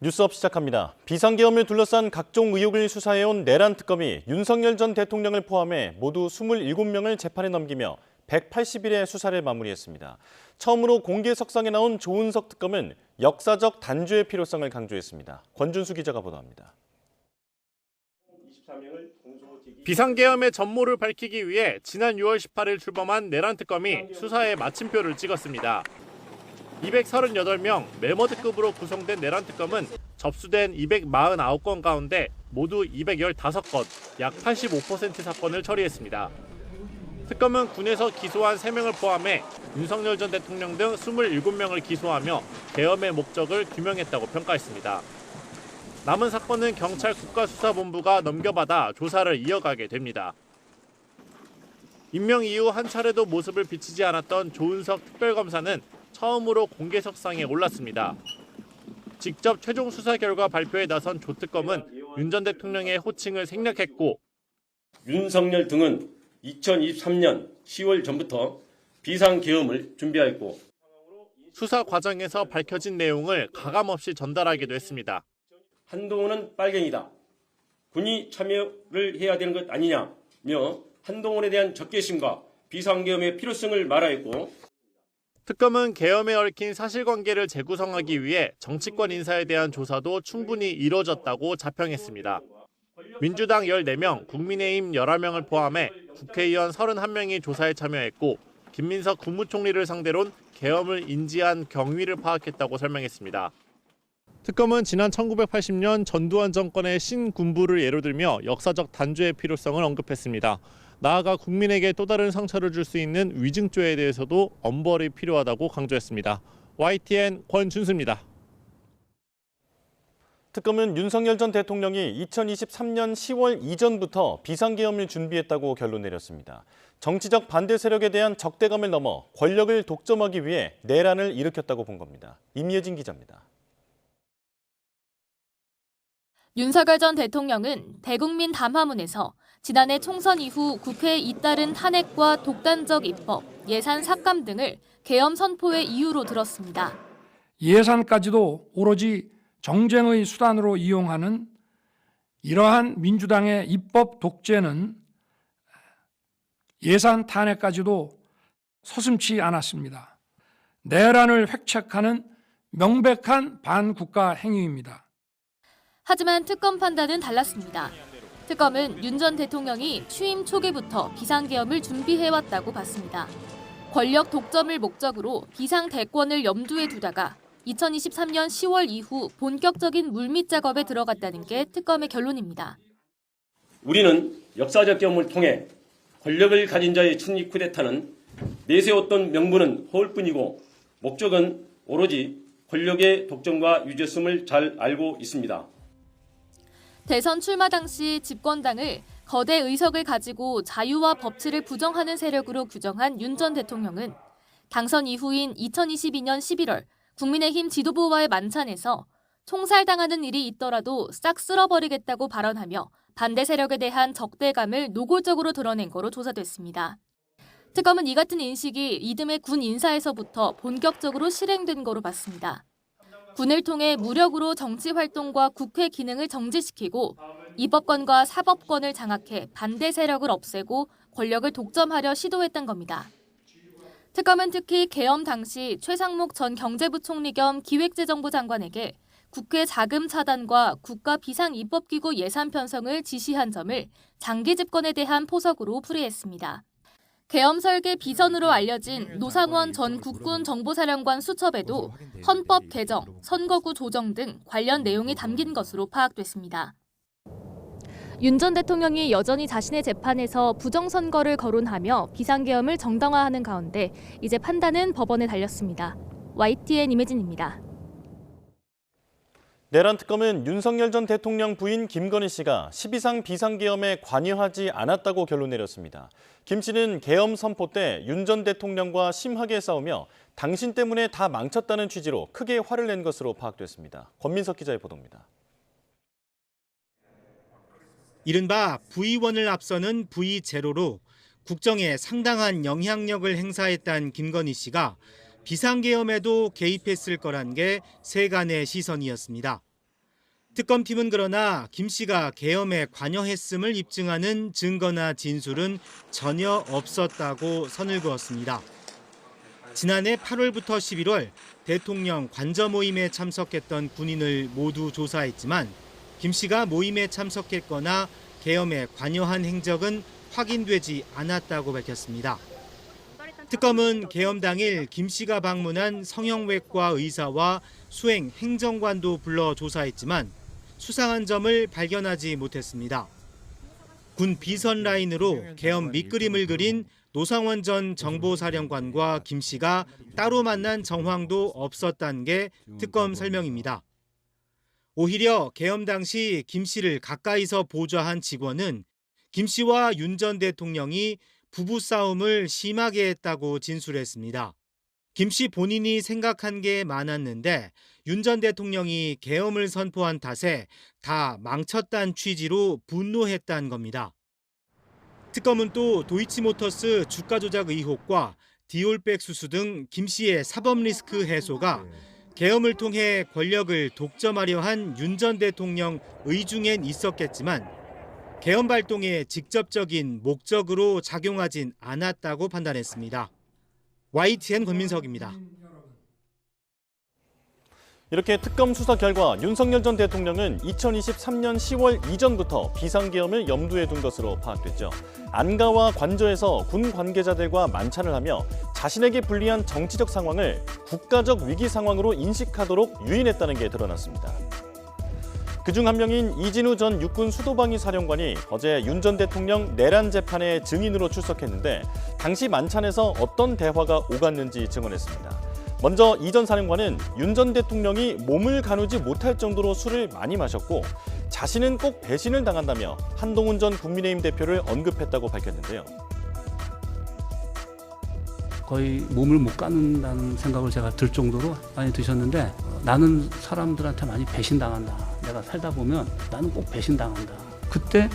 뉴스업 시작합니다. 비상계엄을 둘러싼 각종 의혹을 수사해온 내란 특검이 윤석열 전 대통령을 포함해 모두 27명을 재판에 넘기며 180일의 수사를 마무리했습니다. 처음으로 공개석상에 나온 조은석 특검은 역사적 단죄의 필요성을 강조했습니다. 권준수 기자가 보도합니다. 비상계엄의 전모를 밝히기 위해 지난 6월 18일 출범한 내란 특검이 수사에 마침표를 찍었습니다. 238명 메머드급으로 구성된 내란 특검은 접수된 249건 가운데 모두 215건, 약 85% 사건을 처리했습니다. 특검은 군에서 기소한 3명을 포함해 윤석열 전 대통령 등 27명을 기소하며 계엄의 목적을 규명했다고 평가했습니다. 남은 사건은 경찰 국가수사본부가 넘겨받아 조사를 이어가게 됩니다. 임명 이후 한 차례도 모습을 비치지 않았던 조은석 특별검사는 처음으로 공개석상에 올랐습니다. 직접 최종 수사 결과 발표에 나선 조 특검은 윤 전 대통령의 호칭을 생략했고, 윤석열 등은 2023년 10월 전부터 비상계엄을 준비하였고 수사 과정에서 밝혀진 내용을 가감없이 전달하기도 했습니다. 한동훈은 빨갱이다. 군이 참여를 해야 되는 것 아니냐며 한동훈에 대한 적개심과 비상계엄의 필요성을 말하였고, 특검은 계엄에 얽힌 사실관계를 재구성하기 위해 정치권 인사에 대한 조사도 충분히 이뤄졌다고 자평했습니다. 민주당 14명, 국민의힘 11명을 포함해 국회의원 31명이 조사에 참여했고, 김민석 국무총리를 상대로는 계엄을 인지한 경위를 파악했다고 설명했습니다. 특검은 지난 1980년 전두환 정권의 신군부를 예로 들며 역사적 단죄의 필요성을 언급했습니다. 나아가 국민에게 또 다른 상처를 줄 수 있는 위증죄에 대해서도 엄벌이 필요하다고 강조했습니다. YTN 권준수입니다. 특검은 윤석열 전 대통령이 2023년 10월 이전부터 비상계엄을 준비했다고 결론 내렸습니다. 정치적 반대 세력에 대한 적대감을 넘어 권력을 독점하기 위해 내란을 일으켰다고 본 겁니다. 임예진 기자입니다. 윤석열 전 대통령은 대국민 담화문에서 지난해 총선 이후 국회에 잇따른 탄핵과 독단적 입법, 예산 삭감 등을 계엄 선포의 이유로 들었습니다. 예산까지도 오로지 정쟁의 수단으로 이용하는 이러한 민주당의 입법 독재는 예산 탄핵까지도 서슴지 않았습니다. 내란을 획책하는 명백한 반국가 행위입니다. 하지만 특검 판단은 달랐습니다. 특검은 윤 전 대통령이 취임 초기부터 비상계엄을 준비해왔다고 봤습니다. 권력 독점을 목적으로 비상대권을 염두에 두다가 2023년 10월 이후 본격적인 물밑 작업에 들어갔다는 게 특검의 결론입니다. 우리는 역사적 계엄을 통해 권력을 가진 자의 측리 쿠데타는 내세웠던 명분은 허울뿐이고 목적은 오로지 권력의 독점과 유죄성을 잘 알고 있습니다. 대선 출마 당시 집권당을 거대 의석을 가지고 자유와 법치를 부정하는 세력으로 규정한 윤 전 대통령은 당선 이후인 2022년 11월 국민의힘 지도부와의 만찬에서 총살당하는 일이 있더라도 싹 쓸어버리겠다고 발언하며 반대 세력에 대한 적대감을 노골적으로 드러낸 거로 조사됐습니다. 특검은 이 같은 인식이 이듬해 군 인사에서부터 본격적으로 실행된 거로 봤습니다. 군을 통해 무력으로 정치 활동과 국회 기능을 정지시키고 입법권과 사법권을 장악해 반대 세력을 없애고 권력을 독점하려 시도했던 겁니다. 특검은 특히 계엄 당시 최상목 전 경제부총리 겸 기획재정부 장관에게 국회 자금 차단과 국가 비상입법기구 예산 편성을 지시한 점을 장기 집권에 대한 포석으로 풀이했습니다. 계엄 설계 비선으로 알려진 노상원 전 국군 정보사령관 수첩에도 헌법 개정, 선거구 조정 등 관련 내용이 담긴 것으로 파악됐습니다. 윤 전 대통령이 여전히 자신의 재판에서 부정선거를 거론하며 비상계엄을 정당화하는 가운데 이제 판단은 법원에 달렸습니다. YTN 임혜진입니다. 내란 특검은 윤석열 전 대통령 부인 김건희 씨가 12상 비상계엄에 관여하지 않았다고 결론 내렸습니다. 김 씨는 계엄 선포 때 윤 전 대통령과 심하게 싸우며 당신 때문에 다 망쳤다는 취지로 크게 화를 낸 것으로 파악됐습니다. 권민석 기자의 보도입니다. 이른바 V1을 앞서는 V0로 국정에 상당한 영향력을 행사했다는 김건희 씨가 비상계엄에도 개입했을 거란 게 세간의 시선이었습니다. 특검팀은 그러나 김 씨가 계엄에 관여했음을 입증하는 증거나 진술은 전혀 없었다고 선을 그었습니다. 지난해 8월부터 11월 대통령 관저 모임에 참석했던 군인을 모두 조사했지만 김 씨가 모임에 참석했거나 계엄에 관여한 행적은 확인되지 않았다고 밝혔습니다. 특검은 계엄 당일 김 씨가 방문한 성형외과 의사와 수행 행정관도 불러 조사했지만 수상한 점을 발견하지 못했습니다. 군 비선 라인으로 계엄 밑그림을 그린 노상원 전 정보사령관과 김 씨가 따로 만난 정황도 없었다는 게 특검 설명입니다. 오히려 계엄 당시 김 씨를 가까이서 보좌한 직원은 김 씨와 윤 전 대통령이 부부싸움을 심하게 했다고 진술했습니다. 김 씨 본인이 생각한 게 많았는데 윤 전 대통령이 계엄을 선포한 탓에 다 망쳤다는 취지로 분노했다는 겁니다. 특검은 또 도이치모터스 주가 조작 의혹과 디올백 수수 등 김 씨의 사법 리스크 해소가 계엄을 통해 권력을 독점하려 한 윤 전 대통령 의중엔 있었겠지만 계엄 발동의 직접적인 목적으로 작용하진 않았다고 판단했습니다. YTN 권민석입니다. 이렇게 특검 수사 결과 윤석열 전 대통령은 2023년 10월 이전부터 비상계엄을 염두에 둔 것으로 파악됐죠. 안가와 관저에서 군 관계자들과 만찬을 하며 자신에게 불리한 정치적 상황을 국가적 위기 상황으로 인식하도록 유인했다는 게 드러났습니다. 그중 한 명인 이진우 전 육군 수도방위 사령관이 어제 윤 전 대통령 내란 재판에 증인으로 출석했는데 당시 만찬에서 어떤 대화가 오갔는지 증언했습니다. 먼저 이 전 사령관은 윤 전 대통령이 몸을 가누지 못할 정도로 술을 많이 마셨고 자신은 꼭 배신을 당한다며 한동훈 전 국민의힘 대표를 언급했다고 밝혔는데요. 거의 몸을 못 가는다는 생각을 제가 들 정도로 많이 드셨는데 나는 사람들한테 많이 배신당한다. 내가 살다 보면 나는 꼭 배신당한다. 그때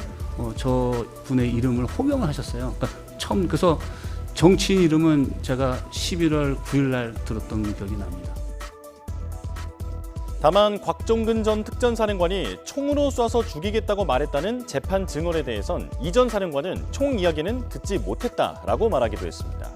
저 분의 이름을 호명을 하셨어요. 그러니까 처음 그래서 정치인 이름은 제가 11월 9일 날 들었던 기억이 납니다. 다만 곽종근 전 특전사령관이 총으로 쏴서 죽이겠다고 말했다는 재판 증언에 대해선 이 전 사령관은 총 이야기는 듣지 못했다라고 말하기도 했습니다.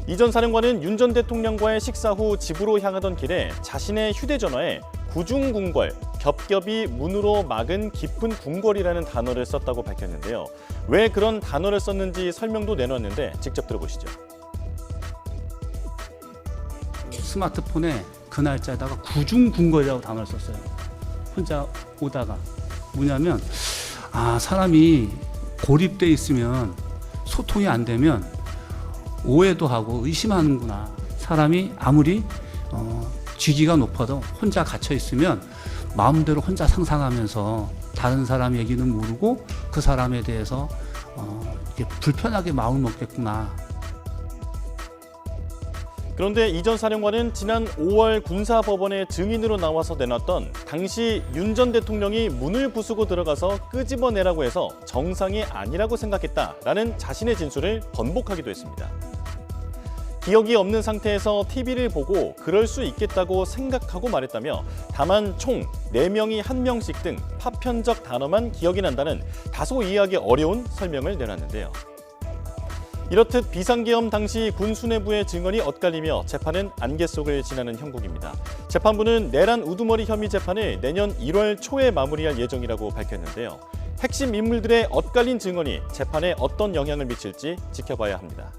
이 전 사령관은 윤 전 대통령과의 식사 후 집으로 향하던 길에 자신의 휴대전화에 구중궁궐, 겹겹이 문으로 막은 깊은 궁궐이라는 단어를 썼다고 밝혔는데요. 왜 그런 단어를 썼는지 설명도 내놨는데 직접 들어보시죠. 스마트폰에 그 날짜에다가 구중궁궐이라고 단어를 썼어요. 혼자 오다가 뭐냐면 사람이 고립돼 있으면 소통이 안 되면 오해도 하고 의심하는구나. 사람이 아무리 직위가 높아도 혼자 갇혀 있으면 마음대로 혼자 상상하면서 다른 사람 얘기는 모르고 그 사람에 대해서 이렇게 불편하게 마음을 먹겠구나. 그런데 이 전 사령관은 지난 5월 군사법원에 증인으로 나와서 내놨던 당시 윤 전 대통령이 문을 부수고 들어가서 끄집어내라고 해서 정상이 아니라고 생각했다라는 자신의 진술을 번복하기도 했습니다. 기억이 없는 상태에서 TV를 보고 그럴 수 있겠다고 생각하고 말했다며 다만 총 4명이 1명씩 등 파편적 단어만 기억이 난다는 다소 이해하기 어려운 설명을 내놨는데요. 이렇듯 비상계엄 당시 군 수뇌부의 증언이 엇갈리며 재판은 안개 속을 지나는 형국입니다. 재판부는 내란 우두머리 혐의 재판을 내년 1월 초에 마무리할 예정이라고 밝혔는데요. 핵심 인물들의 엇갈린 증언이 재판에 어떤 영향을 미칠지 지켜봐야 합니다.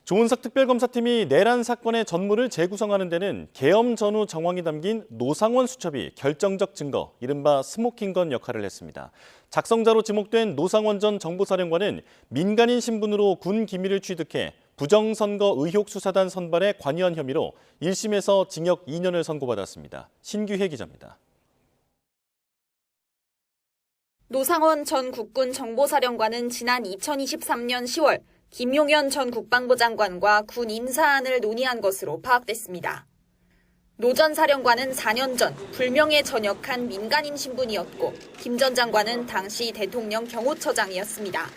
조은석 특별검사팀이 내란 사건의 전모를 재구성하는 데는 계엄 전후 정황이 담긴 노상원 수첩이 결정적 증거, 이른바 스모킹건 역할을 했습니다. 작성자로 지목된 노상원 전 정보사령관은 민간인 신분으로 군 기밀을 취득해 부정선거 의혹 수사단 선발에 관여한 혐의로 1심에서 징역 2년을 선고받았습니다. 신규혜 기자입니다. 노상원 전 국군 정보사령관은 지난 2023년 10월 김용현 전 국방부 장관과 군 인사안을 논의한 것으로 파악됐습니다. 노 전 사령관은 4년 전 불명예 전역한 민간인 신분이었고 김 전 장관은 당시 대통령 경호처장이었습니다.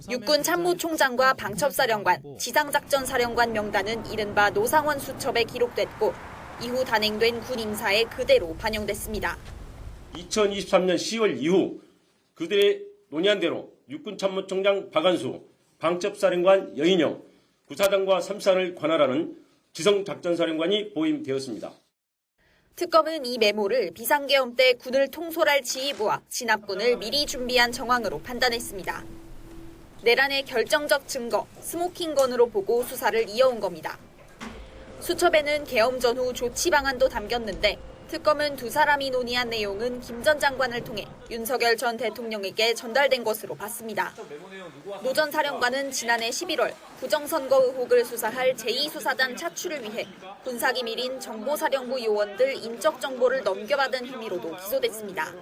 육군 참모총장과 방첩사령관, 지상작전사령관 명단은 이른바 노상원 수첩에 기록됐고 이후 단행된 군 인사에 그대로 반영됐습니다. 2023년 10월 이후 그들의 논의한 대로 육군참모총장 박한수, 방첩사령관 여인영, 구사단과 3사를 관할하는 지성작전사령관이 보임되었습니다. 특검은 이 메모를 비상계엄 때 군을 통솔할 지휘부와 진압군을 미리 준비한 정황으로 판단했습니다. 내란의 결정적 증거, 스모킹건으로 보고 수사를 이어온 겁니다. 수첩에는 계엄 전후 조치 방안도 담겼는데 특검은 두 사람이 논의한 내용은 김 전 장관을 통해 윤석열 전 대통령에게 전달된 것으로 봤습니다. 노 전 사령관은 지난해 11월 부정선거 의혹을 수사할 제2수사단 차출을 위해 군사기밀인 정보사령부 요원들 인적 정보를 넘겨받은 혐의로도 기소됐습니다.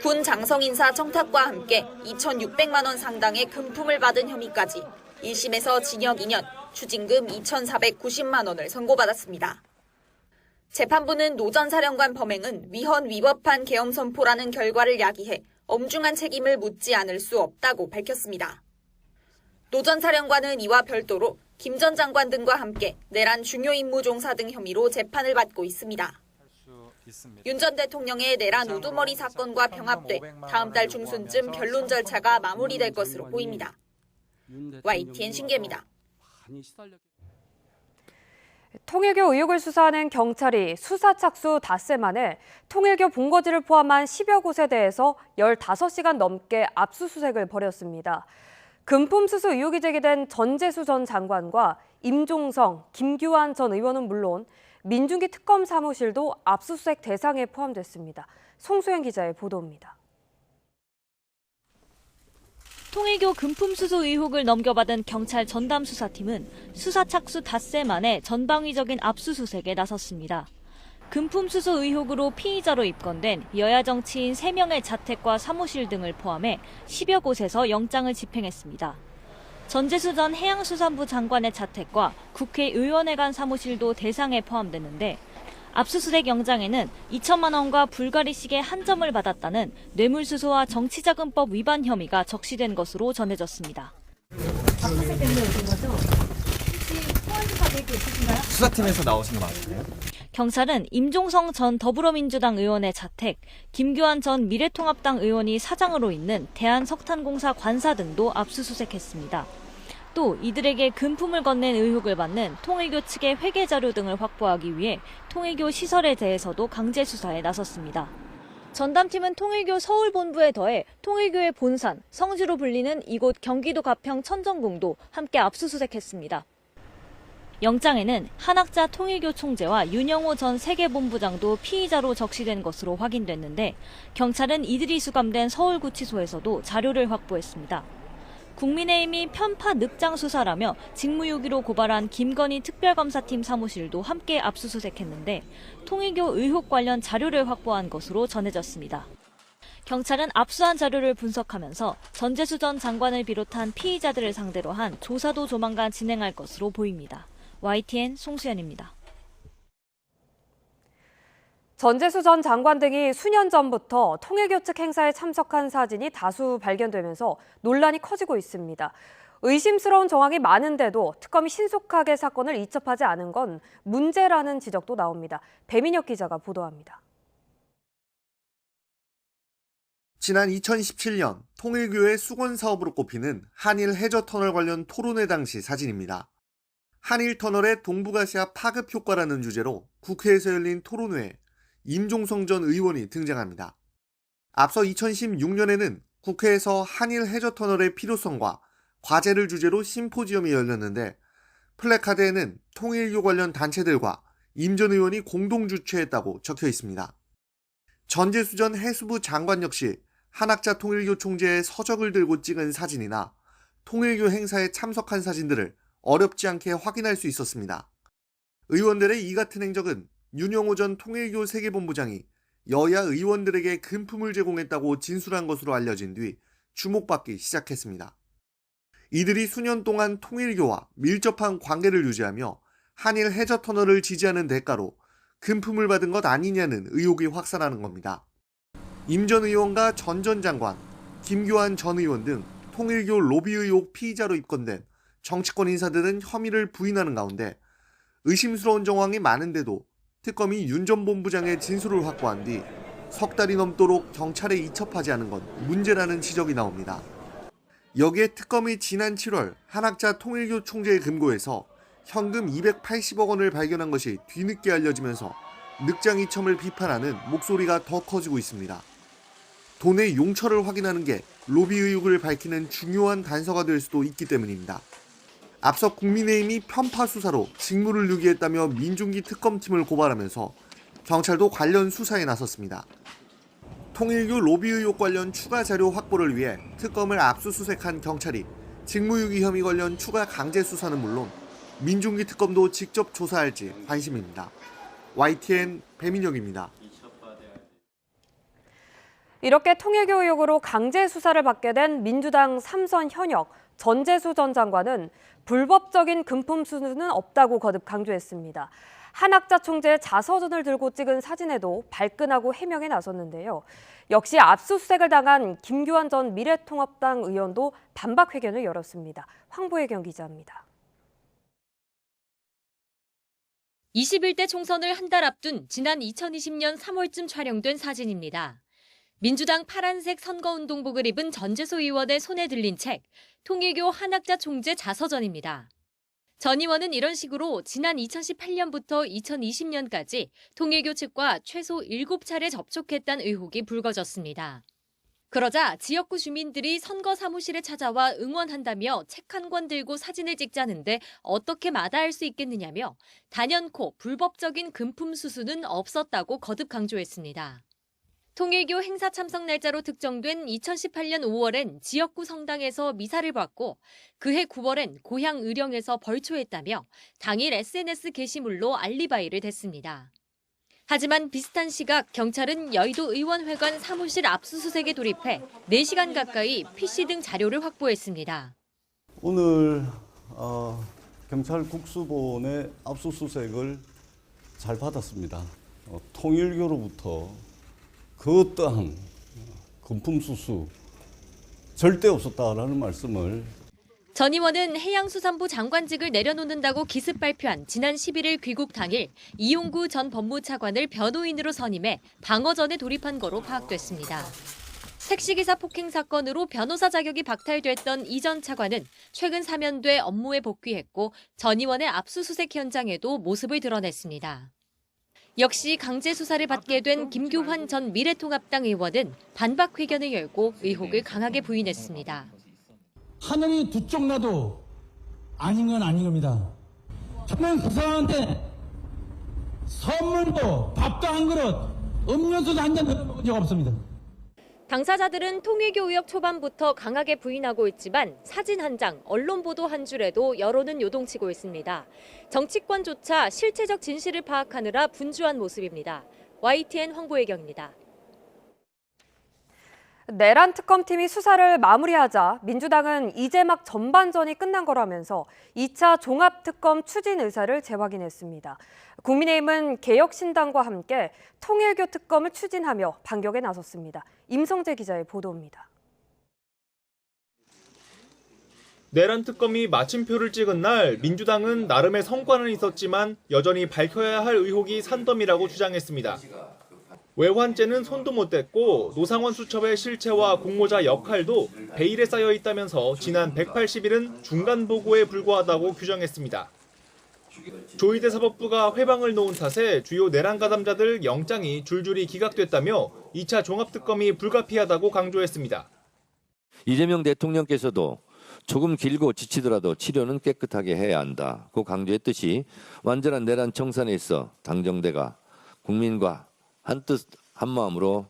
군 장성 인사 청탁과 함께 2,600만 원 상당의 금품을 받은 혐의까지 1심에서 징역 2년, 추징금 2,490만 원을 선고받았습니다. 재판부는 노 전 사령관 범행은 위헌 위법한 계엄 선포라는 결과를 야기해 엄중한 책임을 묻지 않을 수 없다고 밝혔습니다. 노 전 사령관은 이와 별도로 김 전 장관 등과 함께 내란 중요 임무 종사 등 혐의로 재판을 받고 있습니다. 윤 전 대통령의 내란 우두머리 사건과 병합돼 다음 달 중순쯤 변론 절차가 마무리될 것으로 보입니다. YTN 신기입니다. 통일교 의혹을 수사하는 경찰이 수사 착수 닷새 만에 통일교 본거지를 포함한 10여 곳에 대해서 15시간 넘게 압수수색을 벌였습니다. 금품 수수 의혹이 제기된 전재수 전 장관과 임종성, 김규환 전 의원은 물론 민중기 특검 사무실도 압수수색 대상에 포함됐습니다. 송수연 기자의 보도입니다. 통일교 금품 수수 의혹을 넘겨받은 경찰 전담 수사팀은 수사 착수 닷새 만에 전방위적인 압수수색에 나섰습니다. 금품 수수 의혹으로 피의자로 입건된 여야 정치인 3명의 자택과 사무실 등을 포함해 10여 곳에서 영장을 집행했습니다. 전재수 전 해양수산부 장관의 자택과 국회의원회관 사무실도 대상에 포함됐는데 압수수색 영장에는 2천만 원과 불가리 시계 한 점을 받았다는 뇌물수수와 정치자금법 위반 혐의가 적시된 것으로 전해졌습니다. 압수수색 때문에 오신 거죠? 혹시 소환수사 계획 있으신가요? 수사팀에서 나오신 거 맞나요? 경찰은 임종성 전 더불어민주당 의원의 자택, 김규환 전 미래통합당 의원이 사장으로 있는 대한석탄공사 관사 등도 압수수색했습니다. 또 이들에게 금품을 건넨 의혹을 받는 통일교 측의 회계 자료 등을 확보하기 위해 통일교 시설에 대해서도 강제 수사에 나섰습니다. 전담팀은 통일교 서울본부에 더해 통일교의 본산, 성지로 불리는 이곳 경기도 가평 천정궁도 함께 압수수색했습니다. 영장에는 한학자 통일교 총재와 윤영호 전 세계본부장도 피의자로 적시된 것으로 확인됐는데 경찰은 이들이 수감된 서울구치소에서도 자료를 확보했습니다. 국민의힘이 편파 늑장 수사라며 직무유기로 고발한 김건희 특별검사팀 사무실도 함께 압수수색했는데 통일교 의혹 관련 자료를 확보한 것으로 전해졌습니다. 경찰은 압수한 자료를 분석하면서 전재수 전 장관을 비롯한 피의자들을 상대로 한 조사도 조만간 진행할 것으로 보입니다. YTN 송수연입니다. 전재수 전 장관 등이 수년 전부터 통일교 측 행사에 참석한 사진이 다수 발견되면서 논란이 커지고 있습니다. 의심스러운 정황이 많은데도 특검이 신속하게 사건을 이첩하지 않은 건 문제라는 지적도 나옵니다. 배민혁 기자가 보도합니다. 지난 2017년 통일교의 수건 사업으로 꼽히는 한일 해저터널 관련 토론회 당시 사진입니다. 한일 터널의 동북아시아 파급 효과라는 주제로 국회에서 열린 토론회에 임종성 전 의원이 등장합니다. 앞서 2016년에는 국회에서 한일 해저터널의 필요성과 과제를 주제로 심포지엄이 열렸는데 플래카드에는 통일교 관련 단체들과 임 전 의원이 공동 주최했다고 적혀 있습니다. 전재수 전 해수부 장관 역시 한학자 통일교 총재의 서적을 들고 찍은 사진이나 통일교 행사에 참석한 사진들을 어렵지 않게 확인할 수 있었습니다. 의원들의 이 같은 행적은 윤영호 전 통일교 세계본부장이 여야 의원들에게 금품을 제공했다고 진술한 것으로 알려진 뒤 주목받기 시작했습니다. 이들이 수년 동안 통일교와 밀접한 관계를 유지하며 한일 해저터널을 지지하는 대가로 금품을 받은 것 아니냐는 의혹이 확산하는 겁니다. 임 전 의원과 전 장관, 김규환 전 의원 등 통일교 로비 의혹 피의자로 입건된 정치권 인사들은 혐의를 부인하는 가운데 의심스러운 정황이 많은데도 특검이 윤 전 본부장의 진술을 확보한 뒤 석 달이 넘도록 경찰에 이첩하지 않은 건 문제라는 지적이 나옵니다. 여기에 특검이 지난 7월 한학자 통일교 총재의 금고에서 현금 280억 원을 발견한 것이 뒤늦게 알려지면서 늑장 이첨을 비판하는 목소리가 더 커지고 있습니다. 돈의 용처를 확인하는 게 로비 의혹을 밝히는 중요한 단서가 될 수도 있기 때문입니다. 앞서 국민의힘이 편파 수사로 직무를 유기했다며 민중기 특검팀을 고발하면서 경찰도 관련 수사에 나섰습니다. 통일교 로비 의혹 관련 추가 자료 확보를 위해 특검을 압수수색한 경찰이 직무유기 혐의 관련 추가 강제 수사는 물론 민중기 특검도 직접 조사할지 관심입니다. YTN 배민혁입니다. 이렇게 통일교 의혹으로 강제 수사를 받게 된 민주당 삼선 현역 전재수 전 장관은 불법적인 금품 수수는 없다고 거듭 강조했습니다. 한학자 총재의 자서전을 들고 찍은 사진에도 발끈하고 해명에 나섰는데요. 역시 압수수색을 당한 김규환 전 미래통합당 의원도 반박 회견을 열었습니다. 황보혜경 기자입니다. 21대 총선을 한 달 앞둔 지난 2020년 3월쯤 촬영된 사진입니다. 민주당 파란색 선거운동복을 입은 전재수 의원의 손에 들린 책, 통일교 한학자 총재 자서전입니다. 전 의원은 이런 식으로 지난 2018년부터 2020년까지 통일교 측과 최소 7차례 접촉했다는 의혹이 불거졌습니다. 그러자 지역구 주민들이 선거 사무실에 찾아와 응원한다며 책 한 권 들고 사진을 찍자는데 어떻게 마다할 수 있겠느냐며 단연코 불법적인 금품 수수는 없었다고 거듭 강조했습니다. 통일교 행사 참석 날짜로 특정된 2018년 5월엔 지역구 성당에서 미사를 받고 그해 9월엔 고향 의령에서 벌초했다며 당일 SNS 게시물로 알리바이를 댔습니다. 하지만 비슷한 시각 경찰은 여의도 의원회관 사무실 압수수색에 돌입해 4시간 가까이 PC 등 자료를 확보했습니다. 오늘 경찰 국수본의 압수수색을 잘 받았습니다. 통일교로부터 그 어떠한 금품 수수 절대 없었다라는 말씀을. 전 의원은 해양수산부 장관직을 내려놓는다고 기습 발표한 지난 11일 귀국 당일 이용구 전 법무차관을 변호인으로 선임해 방어전에 돌입한 거로 파악됐습니다. 택시기사 폭행 사건으로 변호사 자격이 박탈됐던 이 전 차관은 최근 사면돼 업무에 복귀했고 전 의원의 압수수색 현장에도 모습을 드러냈습니다. 역시 강제 수사를 받게 된 김규환 전 미래통합당 의원은 반박 회견을 열고 의혹을 강하게 부인했습니다. 하늘이 두 쪽 나도 아닌 건 아닌 겁니다. 저는 그 사람한테 선물도 밥도 한 그릇, 음료수도 한 잔 먹은 적 없습니다. 당사자들은 통일교 의혹 초반부터 강하게 부인하고 있지만 사진 한 장, 언론 보도 한 줄에도 여론은 요동치고 있습니다. 정치권조차 실체적 진실을 파악하느라 분주한 모습입니다. YTN 황보혜경입니다. 내란 특검팀이 수사를 마무리하자 민주당은 이제 막 전반전이 끝난 거라면서 2차 종합특검 추진 의사를 재확인했습니다. 국민의힘은 개혁신당과 함께 통일교 특검을 추진하며 반격에 나섰습니다. 임성재 기자의 보도입니다. 내란 특검이 마침표를 찍은 날 민주당은 나름의 성과는 있었지만 여전히 밝혀야 할 의혹이 산더미라고 주장했습니다. 외환죄는 손도 못 댔고 노상원 수첩의 실체와 공모자 역할도 베일에 쌓여 있다면서 지난 180일은 중간 보고에 불과하다고 규정했습니다. 조희대 사법부가 회방을 놓은 탓에 주요 내란 가담자들 영장이 줄줄이 기각됐다며 2차 종합특검이 불가피하다고 강조했습니다. 이재명 대통령께서도 조금 길고 지치더라도 치료는 깨끗하게 해야 한다고 강조했듯이 완전한 내란 청산에 있어 당정대가 국민과 한뜻 한마음으로.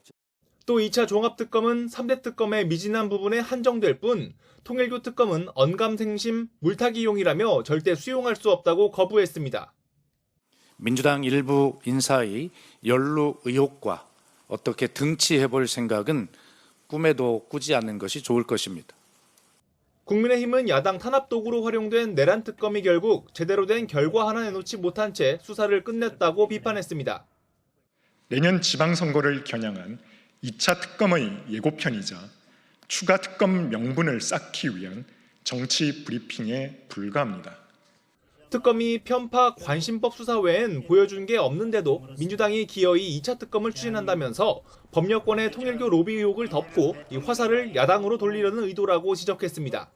또 2차 종합특검은 3대 특검의 미진한 부분에 한정될 뿐 통일교 특검은 언감생심 물타기용이라며 절대 수용할 수 없다고 거부했습니다. 민주당 일부 인사의 연루 의혹과 어떻게 등치해볼 생각은 꿈에도 꾸지 않는 것이 좋을 것입니다. 국민의힘은 야당 탄압 도구로 활용된 내란 특검이 결국 제대로 된 결과 하나 내놓지 못한 채 수사를 끝냈다고 비판했습니다. 내년 지방선거를 겨냥한 2차 특검의 예고편이자 추가 특검 명분을 쌓기 위한 정치 브리핑에 불과합니다. 특검이 편파 관심법 수사 외엔 보여준 게 없는데도 민주당이 기어이 2차 특검을 추진한다면서 법여권의 통일교 로비 의혹을 덮고 이 화살을 야당으로 돌리려는 의도라고 지적했습니다.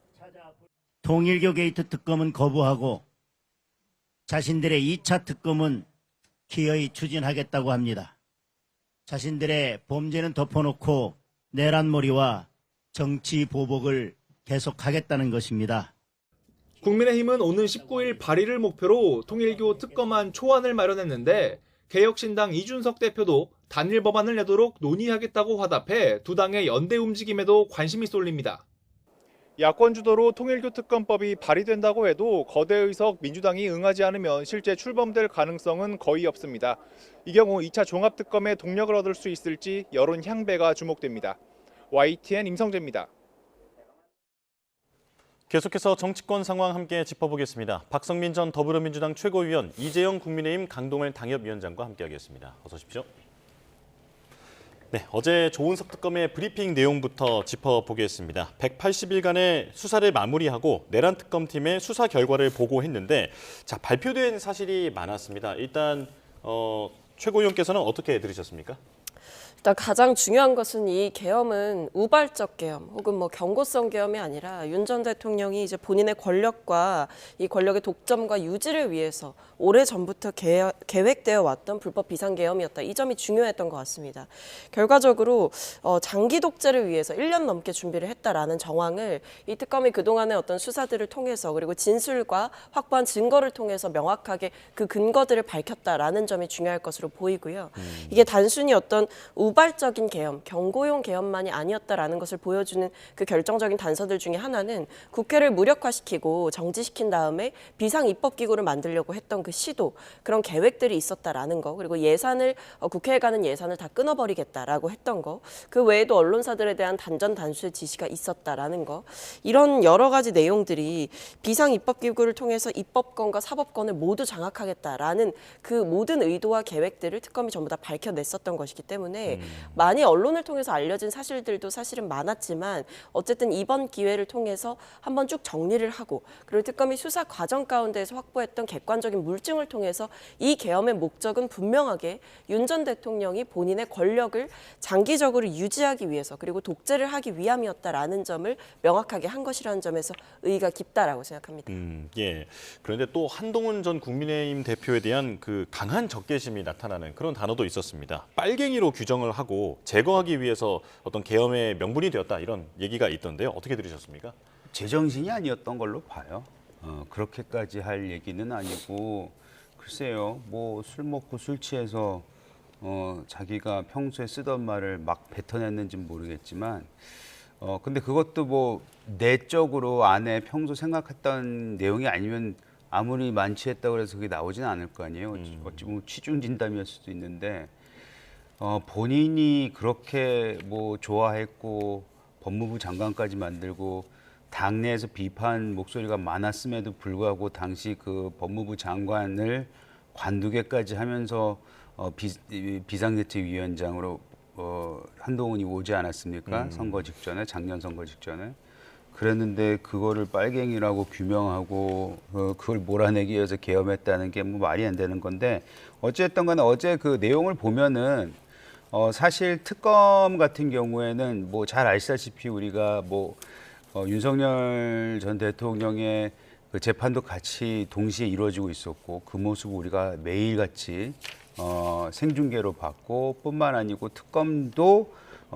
통일교 게이트 특검은 거부하고 자신들의 2차 특검은 기어이 추진하겠다고 합니다. 자신들의 범죄는 덮어놓고 내란몰이와 정치 보복을 계속하겠다는 것입니다. 국민의힘은 오는 19일 발의를 목표로 통일교 특검안 초안을 마련했는데 개혁신당 이준석 대표도 단일 법안을 내도록 논의하겠다고 화답해 두 당의 연대 움직임에도 관심이 쏠립니다. 야권 주도로 통일교 특검법이 발의된다고 해도 거대 의석 민주당이 응하지 않으면 실제 출범될 가능성은 거의 없습니다. 이 경우 2차 종합특검의 동력을 얻을 수 있을지 여론 향배가 주목됩니다. YTN 임성재입니다. 계속해서 정치권 상황 함께 짚어보겠습니다. 박성민 전 더불어민주당 최고위원, 이재영 국민의힘 강동을 당협위원장과 함께하겠습니다. 어서 오십시오. 네, 어제 조은석 특검의 브리핑 내용부터 짚어보겠습니다. 180일간의 수사를 마무리하고 내란 특검팀의 수사 결과를 보고했는데, 자, 발표된 사실이 많았습니다. 일단 최고위원께서는 어떻게 들으셨습니까? 일단 가장 중요한 것은 이 계엄은 우발적 계엄 혹은 뭐 경고성 계엄이 아니라 윤 전 대통령이 이제 본인의 권력과 이 권력의 독점과 유지를 위해서 오래전부터 계획되어 왔던 불법 비상계엄이었다. 이 점이 중요했던 것 같습니다. 결과적으로 장기 독재를 위해서 1년 넘게 준비를 했다라는 정황을 이 특검이 그동안의 어떤 수사들을 통해서 그리고 진술과 확보한 증거를 통해서 명확하게 그 근거들을 밝혔다라는 점이 중요할 것으로 보이고요. 이게 단순히 어떤 우발적인 계엄, 경고용 계엄만이 아니었다라는 것을 보여주는 그 결정적인 단서들 중에 하나는 국회를 무력화시키고 정지시킨 다음에 비상입법기구를 만들려고 했던 그 시도, 그런 계획들이 있었다라는 거, 그리고 예산을 국회에 가는 예산을 다 끊어버리겠다라고 했던 거, 그 외에도 언론사들에 대한 단전단수의 지시가 있었다라는 거, 이런 여러 가지 내용들이 비상입법기구를 통해서 입법권과 사법권을 모두 장악하겠다라는 그 모든 의도와 계획들을 특검이 전부 다 밝혀냈었던 것이기 때문에 많이 언론을 통해서 알려진 사실들도 사실은 많았지만 어쨌든 이번 기회를 통해서 한번 쭉 정리를 하고 그리고 특검이 수사 과정 가운데에서 확보했던 객관적인 물증을 통해서 이 계엄의 목적은 분명하게 윤 전 대통령이 본인의 권력을 장기적으로 유지하기 위해서 그리고 독재를 하기 위함이었다라는 점을 명확하게 한 것이라는 점에서 의의가 깊다라고 생각합니다. 예. 그런데 또 한동훈 전 국민의힘 대표에 대한 그 강한 적개심이 나타나는 그런 단어도 있었습니다. 빨갱이로 규정을 하고 제거하기 위해서 어떤 계엄의 명분이 되었다, 이런 얘기가 있던데요. 어떻게 들으셨습니까? 제정신이 아니었던 걸로 봐요. 그렇게까지 할 얘기는 아니고, 글쎄요, 뭐 술 먹고 술 취해서 자기가 평소에 쓰던 말을 막 뱉어냈는지는 모르겠지만, 근데 그것도 뭐 내적으로 안에 평소 생각했던 내용이 아니면 아무리 만취했다고 해서 그게 나오지는 않을 거 아니에요. 어찌 보면 취중 진담일 수도 있는데, 본인이 그렇게 뭐 좋아했고 법무부 장관까지 만들고 당내에서 비판 목소리가 많았음에도 불구하고 당시 그 법무부 장관을 관두게까지 하면서 비상대책위원장으로 한동훈이 오지 않았습니까? 선거 직전에, 작년 선거 직전에. 그랬는데 그거를 빨갱이라고 규명하고 그걸 몰아내기 위해서 계엄했다는 게 뭐 말이 안 되는 건데, 어쨌든 간에 어제 그 내용을 보면은 사실 특검 같은 경우에는 뭐 잘 아시다시피 우리가 뭐 윤석열 전 대통령의 그 재판도 같이 동시에 이루어지고 있었고 그 모습을 우리가 매일같이 생중계로 봤고, 뿐만 아니고 특검도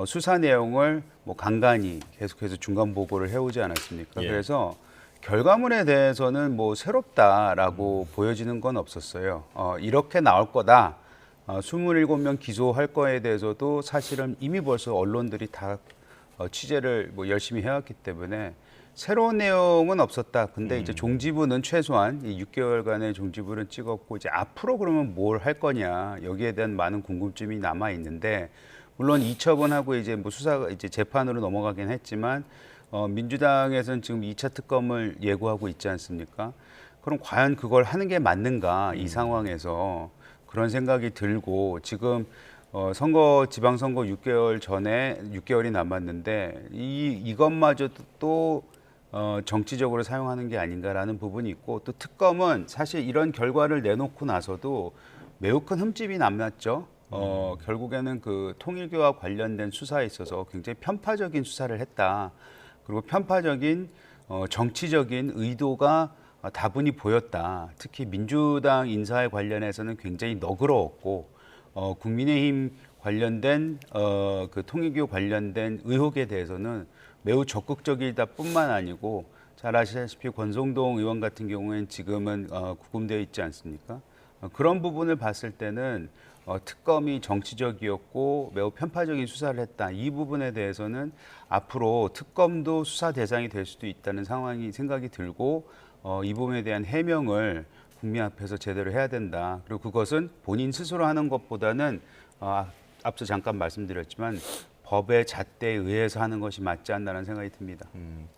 수사 내용을 뭐 간간히 계속해서 중간 보고를 해오지 않았습니까? 예. 그래서 결과물에 대해서는 뭐 새롭다라고 보여지는 건 없었어요. 이렇게 나올 거다. 27명 기소할 거에 대해서도 사실은 이미 벌써 언론들이 다 취재를 뭐 열심히 해왔기 때문에 새로운 내용은 없었다. 근데 이제 종지부는 최소한 이 6개월간의 종지부를 찍었고, 이제 앞으로 그러면 뭘 할 거냐, 여기에 대한 많은 궁금증이 남아 있는데, 물론 이처분하고 이제 뭐 수사가 이제 재판으로 넘어가긴 했지만 민주당에서는 지금 2차 특검을 예고하고 있지 않습니까? 그럼 과연 그걸 하는 게 맞는가, 이 상황에서 그런 생각이 들고, 지금 지방선거 6개월 전에 6개월이 남았는데 이것마저도 또 정치적으로 사용하는 게 아닌가라는 부분이 있고 또 특검은 사실 이런 결과를 내놓고 나서도 매우 큰 흠집이 남았죠. 결국에는 그 통일교와 관련된 수사에 있어서 굉장히 편파적인 수사를 했다. 그리고 편파적인 정치적인 의도가 다분히 보였다. 특히 민주당 인사에 관련해서는 굉장히 너그러웠고 국민의힘 관련된 그 통일교 관련된 의혹에 대해서는 매우 적극적이다 뿐만 아니고 잘 아시다시피 권성동 의원 같은 경우에는 지금은 구금되어 있지 않습니까? 그런 부분을 봤을 때는 특검이 정치적이었고 매우 편파적인 수사를 했다. 이 부분에 대해서는 앞으로 특검도 수사 대상이 될 수도 있다는 생각이 들고 이 부분에 대한 해명을 국민 앞에서 제대로 해야 된다. 그리고 그것은 본인 스스로 하는 것보다는 앞서 잠깐 말씀드렸지만 법의 잣대에 의해서 하는 것이 맞지 않나라는 생각이 듭니다.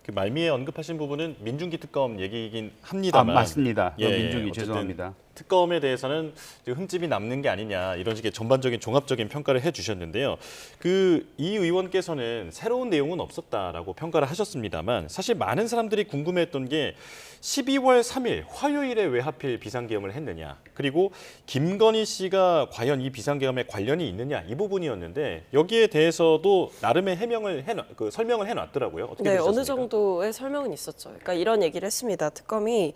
그 말미에 언급하신 부분은 민중기 특검 얘기이긴 합니다만. 맞습니다. 예, 민중기 어쨌든 죄송합니다. 특검에 대해서는 흠집이 남는 게 아니냐 이런 식의 전반적인 종합적인 평가를 해주셨는데요. 그 이 의원께서는 새로운 내용은 없었다라고 평가를 하셨습니다만 사실 많은 사람들이 궁금해했던 게 12월 3일 화요일에 왜 하필 비상계엄을 했느냐 그리고 김건희 씨가 과연 이 비상계엄에 관련이 있느냐 이 부분이었는데 여기에 대해서도 나름의 설명을 해놨더라고요. 어떻게 네, 보셨습니까? 어느 정도의 설명은 있었죠. 그러니까 이런 얘기를 했습니다. 특검이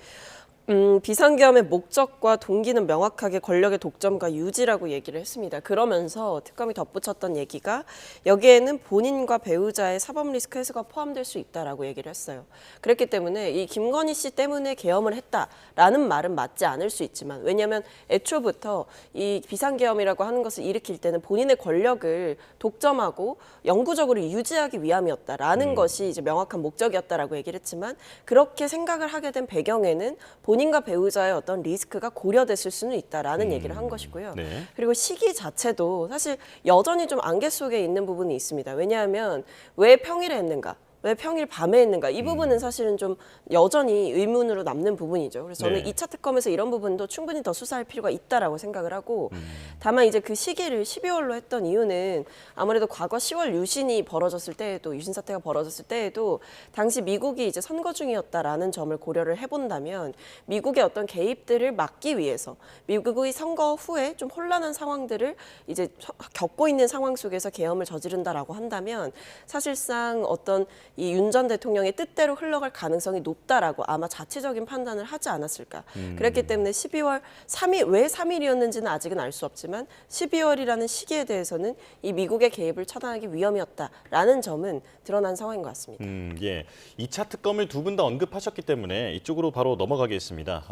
비상계엄의 목적과 동기는 명확하게 권력의 독점과 유지라고 얘기를 했습니다. 그러면서 특검이 덧붙였던 얘기가 여기에는 본인과 배우자의 사법 리스크 해소가 포함될 수 있다라고 얘기를 했어요. 그렇기 때문에 이 김건희 씨 때문에 계엄을 했다라는 말은 맞지 않을 수 있지만 왜냐하면 애초부터 이 비상계엄이라고 하는 것을 일으킬 때는 본인의 권력을 독점하고 영구적으로 유지하기 위함이었다라는 것이 이제 명확한 목적이었다라고 얘기를 했지만 그렇게 생각을 하게 된 배경에는 본인과 배우자의 어떤 리스크가 고려됐을 수는 있다라는 얘기를 한 것이고요. 네. 그리고 시기 자체도 사실 여전히 좀 안개 속에 있는 부분이 있습니다. 왜냐하면 왜 평일에 했는가? 왜 평일 밤에 했는가? 이 부분은 사실은 좀 여전히 의문으로 남는 부분이죠. 그래서 저는 네. 2차 특검에서 이런 부분도 충분히 더 수사할 필요가 있다라고 생각을 하고 다만 이제 그 시기를 12월로 했던 이유는 아무래도 과거 10월 유신 사태가 벌어졌을 때에도 당시 미국이 이제 선거 중이었다라는 점을 고려를 해본다면 미국의 어떤 개입들을 막기 위해서 미국의 선거 후에 좀 혼란한 상황들을 이제 겪고 있는 상황 속에서 계엄을 저지른다라고 한다면 사실상 어떤 이 윤 전 대통령의 뜻대로 흘러갈 가능성이 높다라고 아마 자체적인 판단을 하지 않았을까. 그랬기 때문에 12월 3일, 왜 3일이었는지는 아직은 알 수 없지만 12월이라는 시기에 대해서는 이 미국의 개입을 차단하기 위험이었다라는 점은 드러난 상황인 것 같습니다. 예, 2차 특검을 두 분 다 언급하셨기 때문에 이쪽으로 바로 넘어가겠습니다.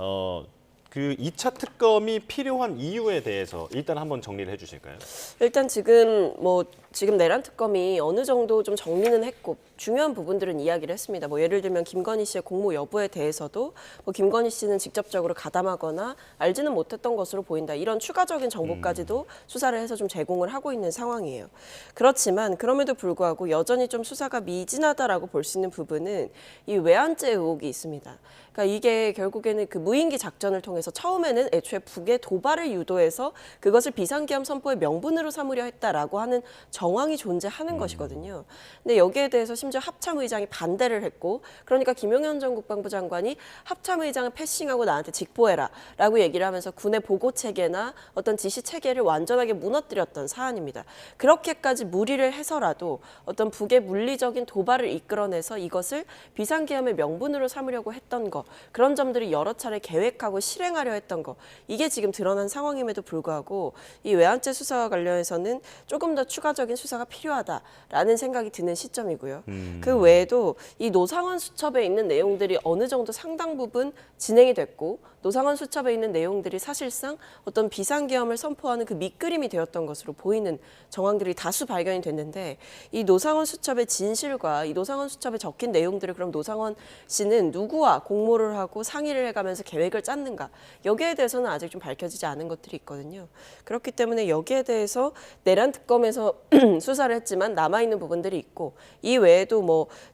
그 2차 특검이 필요한 이유에 대해서 일단 한번 정리를 해주실까요? 일단 지금 내란 특검이 어느 정도 좀 정리는 했고 중요한 부분들은 이야기를 했습니다. 예를 들면 김건희 씨의 공모 여부에 대해서도 김건희 씨는 직접적으로 가담하거나 알지는 못했던 것으로 보인다. 이런 추가적인 정보까지도 수사를 해서 좀 제공을 하고 있는 상황이에요. 그렇지만 그럼에도 불구하고 여전히 좀 수사가 미진하다라고 볼 수 있는 부분은 이 외환죄 의혹이 있습니다. 그러니까 이게 결국에는 그 무인기 작전을 통해서 처음에는 애초에 북의 도발을 유도해서 그것을 비상계엄 선포의 명분으로 삼으려 했다라고 하는 정황이 존재하는 것이거든요. 근데 여기에 대해서 심지어 합참의장이 반대를 했고 그러니까 김용현 전 국방부 장관이 합참의장을 패싱하고 나한테 직보해라라고 얘기를 하면서 군의 보고 체계나 어떤 지시 체계를 완전하게 무너뜨렸던 사안입니다. 그렇게까지 무리를 해서라도 어떤 북의 물리적인 도발을 이끌어내서 이것을 비상계엄의 명분으로 삼으려고 했던 것 그런 점들이 여러 차례 계획하고 실행하려 했던 것 이게 지금 드러난 상황임에도 불구하고 이 외환죄 수사와 관련해서는 조금 더 추가적인 수사가 필요하다라는 생각이 드는 시점이고요. 그 외에도 이 노상원 수첩에 있는 내용들이 어느 정도 상당 부분 진행이 됐고 노상원 수첩에 있는 내용들이 사실상 어떤 비상계엄을 선포하는 그 밑그림이 되었던 것으로 보이는 정황들이 다수 발견이 됐는데 이 노상원 수첩의 진실과 이 노상원 수첩에 적힌 내용들을 그럼 노상원 씨는 누구와 공모를 하고 상의를 해가면서 계획을 짰는가 여기에 대해서는 아직 좀 밝혀지지 않은 것들이 있거든요. 그렇기 때문에 여기에 대해서 내란 특검에서 수사를 했지만 남아있는 부분들이 있고 이 외에도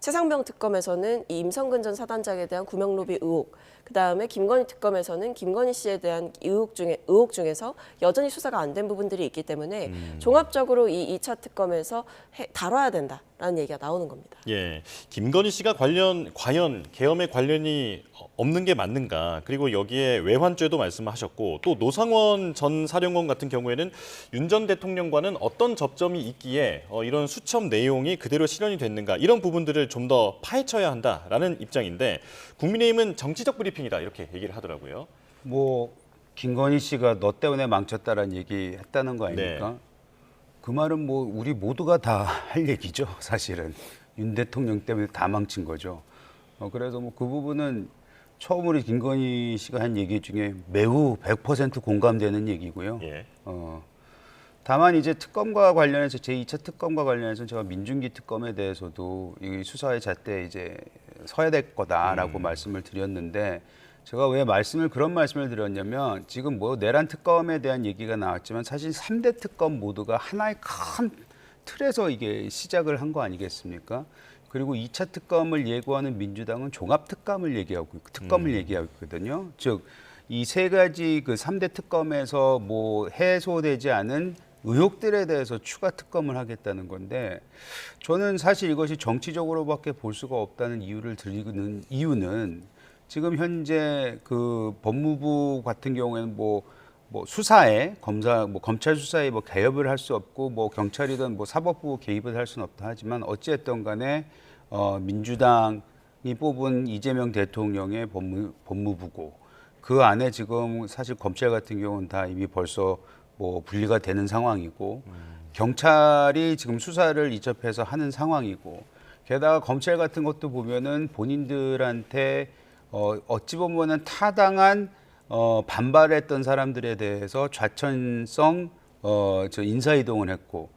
최상병 특검에서는 이 임성근 전 사단장에 대한 구명로비 의혹 그다음에 김건희 특검에서는 김건희 씨에 대한 의혹 중에서 여전히 수사가 안 된 부분들이 있기 때문에 종합적으로 이 2차 특검에서 다뤄야 된다라는 라는 얘기가 나오는 겁니다. 예, 김건희 씨가 과연 계엄에 관련이 없는 게 맞는가? 그리고 여기에 외환죄도 말씀하셨고 또 노상원 전 사령관 같은 경우에는 윤 전 대통령과는 어떤 접점이 있기에 이런 수첩 내용이 그대로 실현이 됐는가? 이런 부분들을 좀 더 파헤쳐야 한다라는 입장인데 국민의힘은 정치적 브리핑이다 이렇게 얘기를 하더라고요. 뭐 김건희 씨가 너 때문에 망쳤다라는 얘기 했다는 거 아닙니까? 네. 그 말은 뭐 우리 모두가 다 할 얘기죠. 사실은 윤 대통령 때문에 다 망친 거죠. 그래서 뭐 그 부분은 처음으로 김건희 씨가 한 얘기 중에 매우 100% 공감되는 얘기고요. 예. 다만 이제 특검과 관련해서 제2차 특검과 관련해서 제가 민중기 특검에 대해서도 이 수사의 잣대에 이제 서야 될 거다라고 말씀을 드렸는데 제가 왜 그런 말씀을 드렸냐면 지금 뭐 내란 특검에 대한 얘기가 나왔지만 사실 3대 특검 모두가 하나의 큰 틀에서 이게 시작을 한 거 아니겠습니까? 그리고 2차 특검을 예고하는 민주당은 종합 특검을 얘기하고 있거든요. 즉 이 세 가지 그 3대 특검에서 뭐 해소되지 않은 의혹들에 대해서 추가 특검을 하겠다는 건데 저는 사실 이것이 정치적으로밖에 볼 수가 없다는 이유를 드리는 이유는 지금 현재 그 법무부 같은 경우에는 뭐 수사에 검찰 수사에 뭐 개입을 할 수 없고 뭐 경찰이든 뭐 사법부 개입을 할 수는 없다 하지만 어찌됐든 간에 민주당이 뽑은 이재명 대통령의 법무부고 그 안에 지금 사실 검찰 같은 경우는 다 이미 벌써 뭐 분리가 되는 상황이고 경찰이 지금 수사를 이첩해서 하는 상황이고 게다가 검찰 같은 것도 보면은 본인들한테 어찌 보면은 타당한 반발했던 사람들에 대해서 좌천성 인사 이동을 했고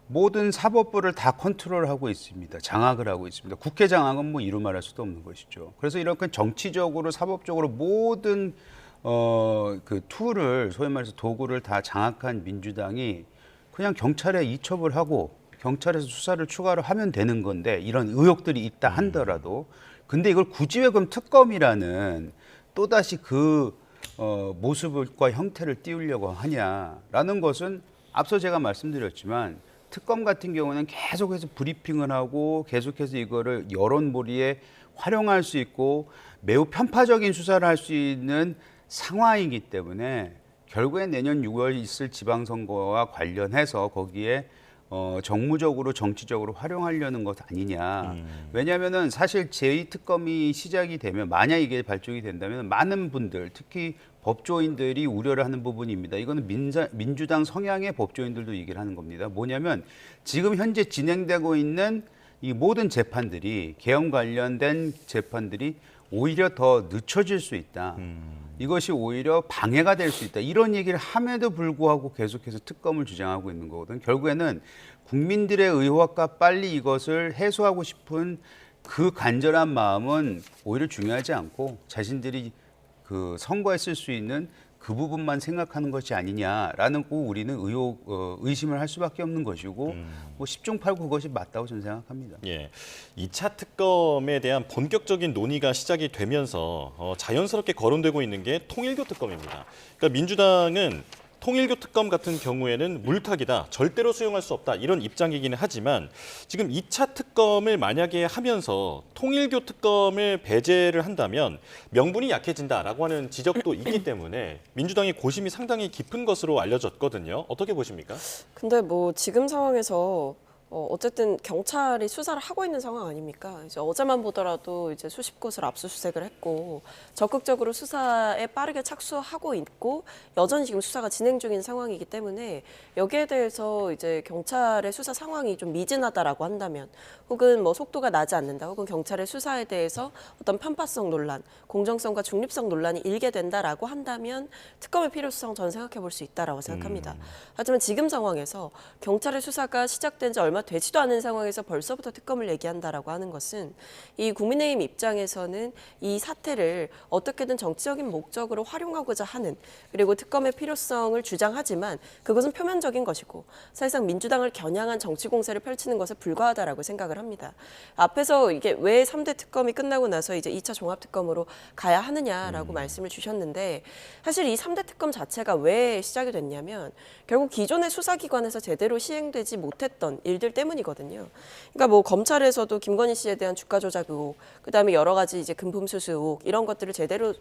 모든 사법부를 다 컨트롤하고 있습니다. 장악을 하고 있습니다. 국회 장악은 뭐 이루 말할 수도 없는 것이죠. 그래서 이렇게 정치적으로 사법적으로 모든 그 툴을 소위 말해서 도구를 다 장악한 민주당이 그냥 경찰에 이첩을 하고 경찰에서 수사를 추가로 하면 되는 건데 이런 의혹들이 있다 한더라도 근데 이걸 굳이 왜 그럼 특검이라는 또다시 그 모습과 형태를 띄우려고 하냐라는 것은 앞서 제가 말씀드렸지만 특검 같은 경우는 계속해서 브리핑을 하고 계속해서 이거를 여론몰이에 활용할 수 있고 매우 편파적인 수사를 할 수 있는 상황이기 때문에 결국엔 내년 6월 있을 지방선거와 관련해서 거기에 정무적으로 정치적으로 활용하려는 것 아니냐. 왜냐하면은 사실 제2특검이 시작이 되면 만약 이게 발족이 된다면 많은 분들 특히 법조인들이 우려를 하는 부분입니다. 이거는 민주당 성향의 법조인들도 얘기를 하는 겁니다. 뭐냐면 지금 현재 진행되고 있는 이 모든 재판들이 계엄 관련된 재판들이 오히려 더 늦춰질 수 있다. 이것이 오히려 방해가 될 수 있다. 이런 얘기를 함에도 불구하고 계속해서 특검을 주장하고 있는 거거든. 결국에는 국민들의 의혹과 빨리 이것을 해소하고 싶은 그 간절한 마음은 오히려 중요하지 않고 자신들이 그 선거에 쓸 수 있는 그 부분만 생각하는 것이 아니냐라는 거 우리는 의심을 할 수밖에 없는 것이고 뭐 10중 8구 그것이 맞다고 저는 생각합니다. 예, 2차 특검에 대한 본격적인 논의가 시작이 되면서 자연스럽게 거론되고 있는 게 통일교 특검입니다. 그러니까 민주당은 통일교 특검 같은 경우에는 물타기다, 절대로 수용할 수 없다 이런 입장이기는 하지만 지금 2차 특검을 만약에 하면서 통일교 특검을 배제를 한다면 명분이 약해진다라고 하는 지적도 있기 때문에 민주당의 고심이 상당히 깊은 것으로 알려졌거든요. 어떻게 보십니까? 근데 뭐 지금 상황에서 어쨌든 경찰이 수사를 하고 있는 상황 아닙니까? 이제 어제만 보더라도 이제 수십 곳을 압수수색을 했고 적극적으로 수사에 빠르게 착수하고 있고 여전히 지금 수사가 진행 중인 상황이기 때문에 여기에 대해서 이제 경찰의 수사 상황이 좀 미진하다라고 한다면 혹은 뭐 속도가 나지 않는다 혹은 경찰의 수사에 대해서 어떤 편파성 논란, 공정성과 중립성 논란이 일게 된다라고 한다면 특검의 필요성 저는 생각해 볼 수 있다라고 생각합니다. 하지만 지금 상황에서 경찰의 수사가 시작된 지 얼마 되지도 않은 상황에서 벌써부터 특검을 얘기한다라고 하는 것은 이 국민의힘 입장에서는 이 사태를 어떻게든 정치적인 목적으로 활용하고자 하는 그리고 특검의 필요성을 주장하지만 그것은 표면적인 것이고 사실상 민주당을 겨냥한 정치 공세를 펼치는 것에 불과하다라고 생각을 합니다. 앞에서 이게 왜 3대 특검이 끝나고 나서 이제 2차 종합특검으로 가야 하느냐라고 말씀을 주셨는데 사실 이 3대 특검 자체가 왜 시작이 됐냐면 결국 기존의 수사기관에서 제대로 시행되지 못했던 일들 일들 때문이거든요. 그러니까 뭐 검찰에서도 김건희 씨에 대한 주가 조작 의혹, 그다음에 여러 가지 이제 금품 수수 의혹 이런 것들을 제대로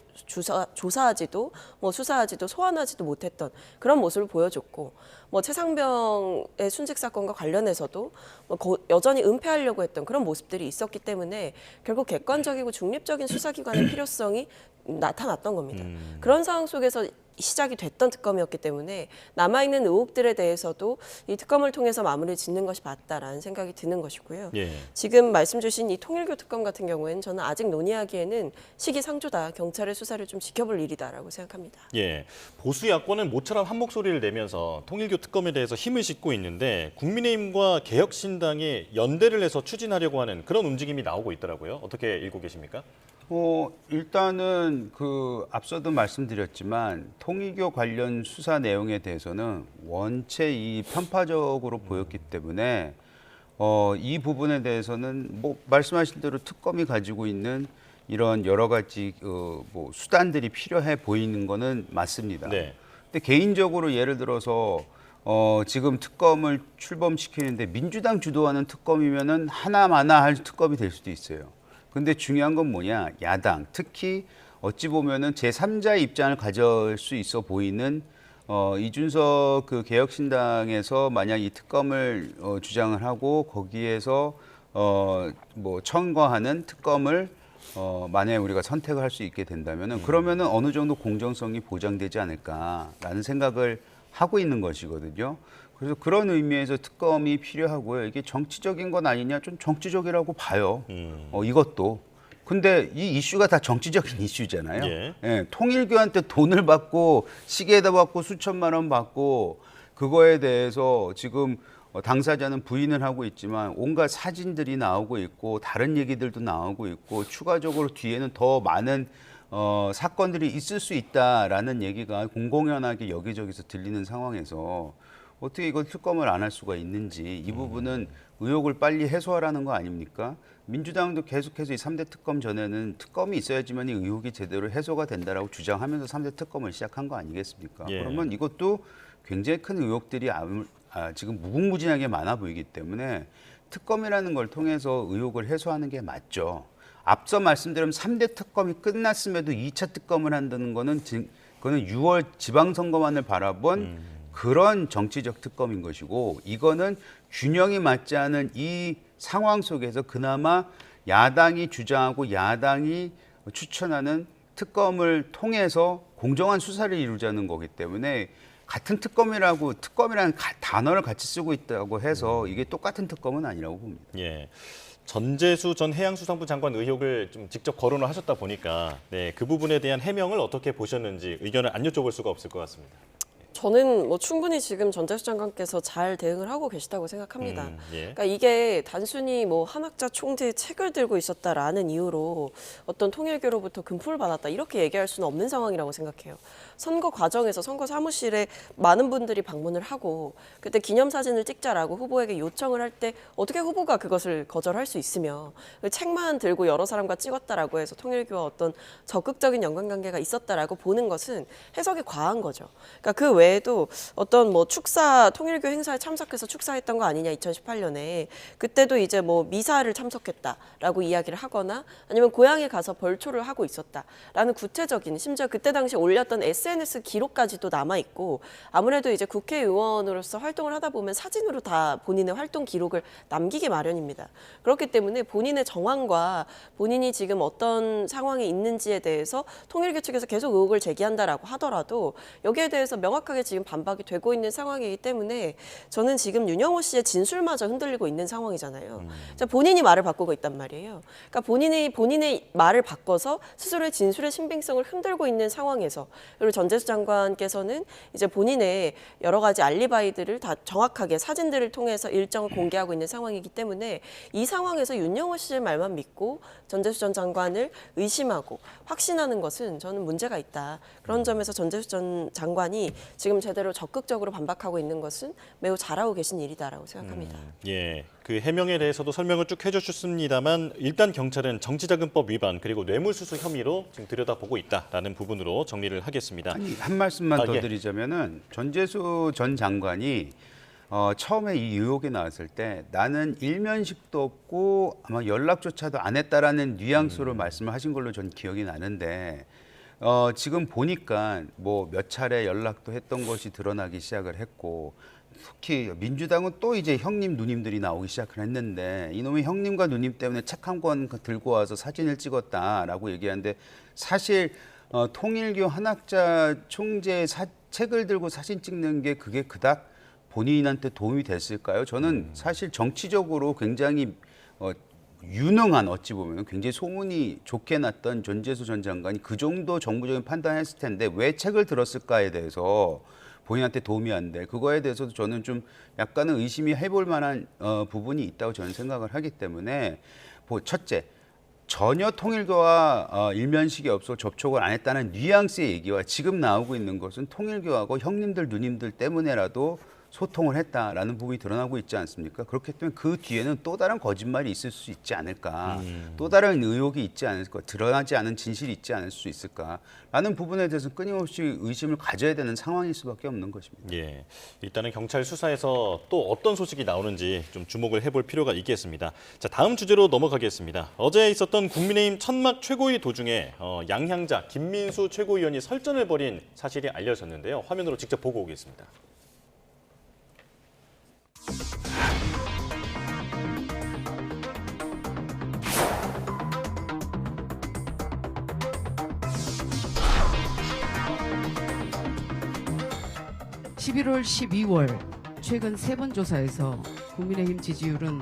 조사하지도 뭐 수사하지도 소환하지도 못했던 그런 모습을 보여줬고, 뭐 최상병의 순직 사건과 관련해서도 뭐 여전히 은폐하려고 했던 그런 모습들이 있었기 때문에 결국 객관적이고 중립적인 수사기관의 필요성이 나타났던 겁니다. 그런 상황 속에서 시작이 됐던 특검이었기 때문에 남아있는 의혹들에 대해서도 이 특검을 통해서 마무리를 짓는 것이 맞다라는 생각이 드는 것이고요. 예. 지금 말씀 주신 이 통일교 특검 같은 경우에는 저는 아직 논의하기에는 시기상조다. 경찰의 수사를 좀 지켜볼 일이다라고 생각합니다. 예, 보수 야권은 모처럼 한 목소리를 내면서 통일교 특검에 대해서 힘을 싣고 있는데 국민의힘과 개혁신당이 연대를 해서 추진하려고 하는 그런 움직임이 나오고 있더라고요. 어떻게 읽고 계십니까? 일단은 앞서도 말씀드렸지만 통일교 관련 수사 내용에 대해서는 원체 이 편파적으로 보였기 때문에 이 부분에 대해서는 뭐 말씀하신 대로 특검이 가지고 있는 이런 여러 가지 뭐 수단들이 필요해 보이는 거는 맞습니다. 네. 근데 개인적으로 예를 들어서 지금 특검을 출범시키는데 민주당 주도하는 특검이면은 하나마나 할 특검이 될 수도 있어요. 근데 중요한 건 뭐냐? 야당, 특히 어찌 보면은 제3자의 입장을 가질 수 있어 보이는 이준석 그 개혁신당에서 만약 이 특검을 주장을 하고 거기에서 뭐 청거하는 특검을 만약에 우리가 선택을 할 수 있게 된다면은 그러면은 어느 정도 공정성이 보장되지 않을까라는 생각을 하고 있는 것이거든요. 그래서 그런 의미에서 특검이 필요하고요. 이게 정치적인 건 아니냐? 좀 정치적이라고 봐요. 이것도. 근데 이 이슈가 다 정치적인 이슈잖아요. 예. 예, 통일교한테 돈을 받고 시계에다 받고 수천만 원 받고 그거에 대해서 지금 당사자는 부인을 하고 있지만 온갖 사진들이 나오고 있고 다른 얘기들도 나오고 있고 추가적으로 뒤에는 더 많은 사건들이 있을 수 있다라는 얘기가 공공연하게 여기저기서 들리는 상황에서 어떻게 이걸 특검을 안 할 수가 있는지 이 부분은 의혹을 빨리 해소하라는 거 아닙니까? 민주당도 계속해서 이 3대 특검 전에는 특검이 있어야지만 이 의혹이 제대로 해소가 된다라고 주장하면서 3대 특검을 시작한 거 아니겠습니까? 예. 그러면 이것도 굉장히 큰 의혹들이 지금 무궁무진하게 많아 보이기 때문에 특검이라는 걸 통해서 의혹을 해소하는 게 맞죠. 앞서 말씀드린 3대 특검이 끝났음에도 2차 특검을 한다는 거는 그거는 6월 지방선거만을 바라본 그런 정치적 특검인 것이고 이거는 균형이 맞지 않은 이 상황 속에서 그나마 야당이 주장하고 야당이 추천하는 특검을 통해서 공정한 수사를 이루자는 거기 때문에 같은 특검이라는 단어를 같이 쓰고 있다고 해서 이게 똑같은 특검은 아니라고 봅니다. 예. 전재수 전 해양수산부 장관 의혹을 좀 직접 거론을 하셨다 보니까 그 부분에 대한 해명을 어떻게 보셨는지 의견을 안 여쭤볼 수가 없을 것 같습니다. 저는 뭐 충분히 지금 전재수 장관께서 잘 대응을 하고 계시다고 생각합니다. 예. 그러니까 이게 단순히 뭐 한학자 총재의 책을 들고 있었다라는 이유로 어떤 통일교로부터 금품을 받았다 이렇게 얘기할 수는 없는 상황이라고 생각해요. 선거 과정에서 선거 사무실에 많은 분들이 방문을 하고 그때 기념사진을 찍자라고 후보에게 요청을 할 때 어떻게 후보가 그것을 거절할 수 있으며 그 책만 들고 여러 사람과 찍었다라고 해서 통일교와 어떤 적극적인 연관관계가 있었다라고 보는 것은 해석이 과한 거죠. 그러니까 그 외에도 어떤 뭐 축사 통일교 행사에 참석해서 축사했던 거 아니냐 2018년에 그때도 이제 뭐 미사를 참석했다라고 이야기를 하거나 아니면 고향에 가서 벌초를 하고 있었다라는 구체적인 심지어 그때 당시 올렸던 SNS 기록까지도 남아 있고 아무래도 이제 국회의원으로서 활동을 하다 보면 사진으로 다 본인의 활동 기록을 남기기 마련입니다. 그렇기 때문에 본인의 정황과 본인이 지금 어떤 상황에 있는지에 대해서 통일교 측에서 계속 의혹을 제기한다라고 하더라도 여기에 대해서 명확하게 지금 반박이 되고 있는 상황이기 때문에 저는 지금 윤영호 씨의 진술마저 흔들리고 있는 상황이잖아요. 본인이 말을 바꾸고 있단 말이에요. 그러니까 본인의 말을 바꿔서 스스로의 진술의 신빙성을 흔들고 있는 상황에서 그리고 전재수 장관께서는 이제 본인의 여러 가지 알리바이들을 다 정확하게 사진들을 통해서 일정을 공개하고 있는 상황이기 때문에 이 상황에서 윤영호 씨의 말만 믿고 전재수 전 장관을 의심하고 확신하는 것은 저는 문제가 있다. 그런 점에서 전재수 전 장관이 지금 제대로 적극적으로 반박하고 있는 것은 매우 잘하고 계신 일이다라고 생각합니다. 예, 그 해명에 대해서도 설명을 쭉 해주셨습니다만 일단 경찰은 정치자금법 위반 그리고 뇌물수수 혐의로 지금 들여다보고 있다라는 부분으로 정리를 하겠습니다. 아니, 한 말씀만 더 예. 드리자면은 전재수 전 장관이 처음에 이 의혹이 나왔을 때 나는 일면식도 없고 아마 연락조차도 안 했다라는 뉘앙스로 말씀을 하신 걸로 전 기억이 나는데 지금 보니까 뭐 몇 차례 연락도 했던 것이 드러나기 시작을 했고 특히 민주당은 또 이제 형님 누님들이 나오기 시작을 했는데 이놈의 형님과 누님 때문에 책 한 권 들고 와서 사진을 찍었다라고 얘기하는데 사실 통일교 한학자 총재의 책을 들고 사진 찍는 게 그게 그닥 본인한테 도움이 됐을까요? 저는 사실 정치적으로 굉장히 유능한 어찌 보면 굉장히 소문이 좋게 났던 전재수 전 장관이 그 정도 정부적인 판단을 했을 텐데 왜 책을 들었을까에 대해서 본인한테 도움이 안 돼. 그거에 대해서도 저는 좀 약간은 의심이 해볼 만한 부분이 있다고 저는 생각을 하기 때문에 첫째, 전혀 통일교와 일면식이 없어 접촉을 안 했다는 뉘앙스의 얘기와 지금 나오고 있는 것은 통일교하고 형님들 누님들 때문에라도 소통을 했다라는 부분이 드러나고 있지 않습니까? 그렇기 때문에 그 뒤에는 또 다른 거짓말이 있을 수 있지 않을까, 또 다른 의혹이 있지 않을까, 드러나지 않은 진실이 있지 않을 수 있을까라는 부분에 대해서 끊임없이 의심을 가져야 되는 상황일 수밖에 없는 것입니다. 예, 일단은 경찰 수사에서 또 어떤 소식이 나오는지 좀 주목을 해볼 필요가 있겠습니다. 자, 다음 주제로 넘어가겠습니다. 어제 있었던 국민의힘 천막 최고위 도중에 양향자 김민수 최고위원이 설전을 벌인 사실이 알려졌는데요. 화면으로 직접 보고 오겠습니다. (11월 12월) 최근 3번 조사에서 국민의힘 지지율은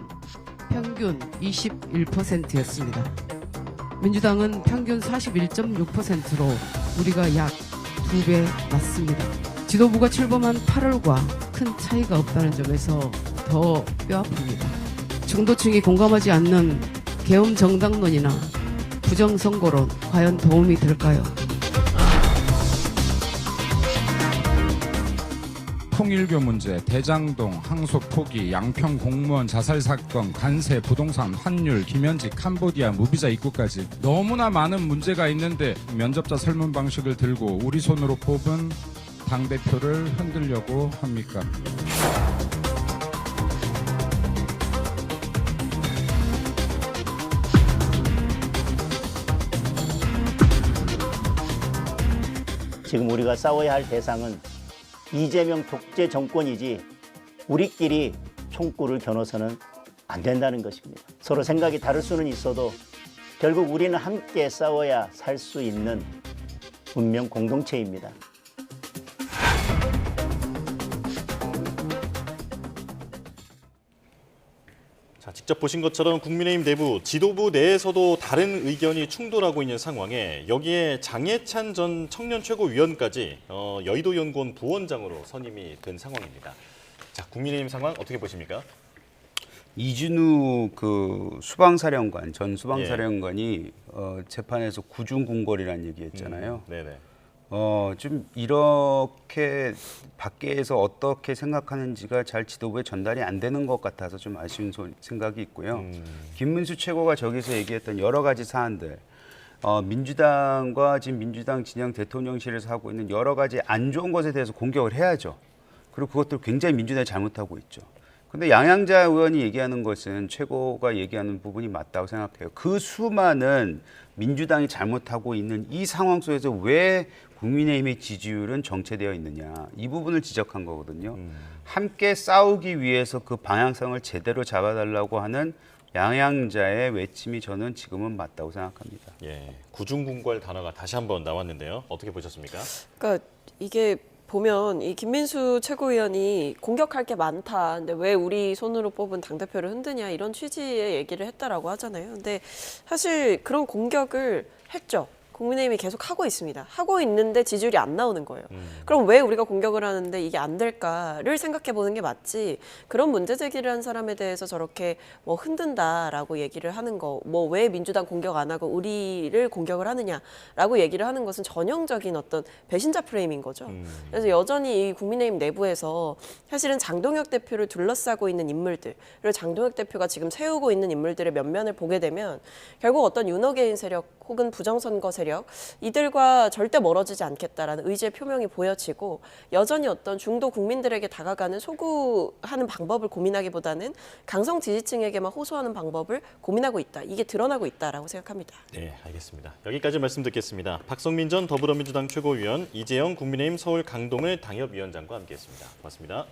평균 21%였습니다. 민주당은 평균 41.6%로 우리가 약 2배 낮습니다. 지도부가 출범한 8월과 큰 차이가 없다는 점에서 더 뼈아픕니다. 중도층이 공감하지 않는 계엄 정당론이나 부정선거론 과연 도움이 될까요? 통일교 문제, 대장동, 항소 포기, 양평 공무원 자살 사건, 간세, 부동산, 환율, 김현직, 캄보디아, 무비자 입국까지 너무나 많은 문제가 있는데 면접자 설문 방식을 들고 우리 손으로 뽑은 당대표를 흔들려고 합니까? 지금 우리가 싸워야 할 대상은 이재명 독재 정권이지 우리끼리 총구를 겨눠서는 안 된다는 것입니다. 서로 생각이 다를 수는 있어도 결국 우리는 함께 싸워야 살 수 있는 운명 공동체입니다. 자, 직접 보신 것처럼 국민의힘 내부 지도부 내에서도 다른 의견이 충돌하고 있는 상황에 여기에 장해찬 전 청년 최고위원까지 여의도연구원 부원장으로 선임이 된 상황입니다. 자, 국민의힘 상황 어떻게 보십니까? 이준우 그 수방사령관 전 수방사령관이 재판에서 구중궁궐이라는 얘기했잖아요. 네네. 좀 이렇게 밖에서 어떻게 생각하는지가 잘 지도부에 전달이 안 되는 것 같아서 좀 아쉬운 생각이 있고요. 김문수 최고가 저기서 얘기했던 여러 가지 사안들, 민주당과 지금 민주당 진영 대통령실에서 하고 있는 여러 가지 안 좋은 것에 대해서 공격을 해야죠. 그리고 그것들 굉장히 민주당이 잘못하고 있죠. 근데 양향자 의원이 얘기하는 것은 최고가 얘기하는 부분이 맞다고 생각해요. 그 수많은 민주당이 잘못하고 있는 이 상황 속에서 왜 국민의힘의 지지율은 정체되어 있느냐, 이 부분을 지적한 거거든요. 함께 싸우기 위해서 그 방향성을 제대로 잡아달라고 하는 양향자의 외침이 저는 지금은 맞다고 생각합니다. 예, 구중궁궐 단어가 다시 한번 나왔는데요. 어떻게 보셨습니까? 그러니까 이게 보면 이 김민수 최고위원이 공격할 게 많다. 근데 왜 우리 손으로 뽑은 당대표를 흔드냐 이런 취지의 얘기를 했다라고 하잖아요. 근데 사실 그런 공격을 했죠. 국민의힘이 계속 하고 있습니다. 하고 있는데 지지율이 안 나오는 거예요. 그럼 왜 우리가 공격을 하는데 이게 안 될까를 생각해 보는 게 맞지. 그런 문제 제기를 한 사람에 대해서 저렇게 뭐 흔든다라고 얘기를 하는 거, 뭐 왜 민주당 공격 안 하고 우리를 공격을 하느냐라고 얘기를 하는 것은 전형적인 어떤 배신자 프레임인 거죠. 그래서 여전히 이 국민의힘 내부에서 사실은 장동혁 대표를 둘러싸고 있는 인물들, 그리고 장동혁 대표가 지금 세우고 있는 인물들의 면면을 보게 되면 결국 어떤 윤호개인 세력 혹은 부정선거 세력 이들과 절대 멀어지지 않겠다라는 의지의 표명이 보여지고 여전히 어떤 중도 국민들에게 다가가는 소구하는 방법을 고민하기보다는 강성 지지층에게만 호소하는 방법을 고민하고 있다. 이게 드러나고 있다라고 생각합니다. 네, 알겠습니다. 여기까지 말씀 듣겠습니다. 박성민 전 더불어민주당 최고위원, 이재영 국민의힘 서울 강동을 당협위원장과 함께했습니다. 고맙습니다.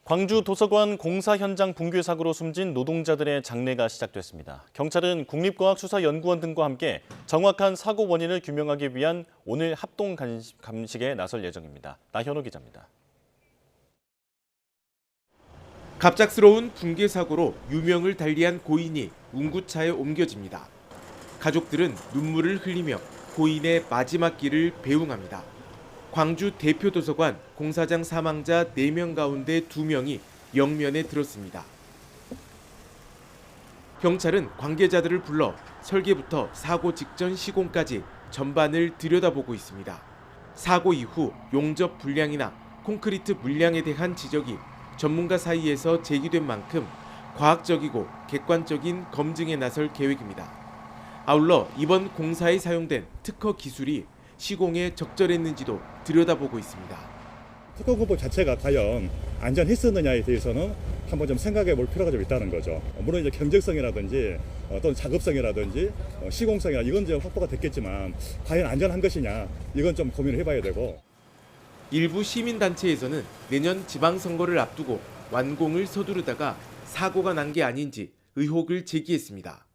광주 도서관 공사 현장 붕괴 사고로 숨진 노동자들의 장례가 시작됐습니다. 경찰은 국립과학수사연구원 등과 함께 정확한 사고 원인을 규명하기 위한 오늘 합동 감식에 나설 예정입니다. 나현호 기자입니다. 갑작스러운 붕괴 사고로 유명을 달리한 고인이 운구차에 옮겨집니다. 가족들은 눈물을 흘리며 고인의 마지막 길을 배웅합니다. 광주 대표도서관 공사장 사망자 4명 가운데 2명이 영면에 들었습니다. 경찰은 관계자들을 불러 설계부터 사고 직전 시공까지 전반을 들여다보고 있습니다. 사고 이후 용접 분량이나 콘크리트 물량에 대한 지적이 전문가 사이에서 제기된 만큼 과학적이고 객관적인 검증에 나설 계획입니다. 아울러 이번 공사에 사용된 특허 기술이 시공에 적절했는지도 들여다보고 있습니다. 특허공법 자체가 과연 안전했었느냐에 대해서는 한번 좀 생각해 볼 필요가 좀 있다는 거죠. 물론 이제 경쟁성이라든지 또는 작업성이라든지 시공성이나 이건 이제 확보가 됐겠지만 과연 안전한 것이냐 이건 좀 고민을 해봐야 되고. 일부 시민단체에서는 내년 지방선거를 앞두고 완공을 서두르다가 사고가 난 게 아닌지 의혹을 제기했습니다.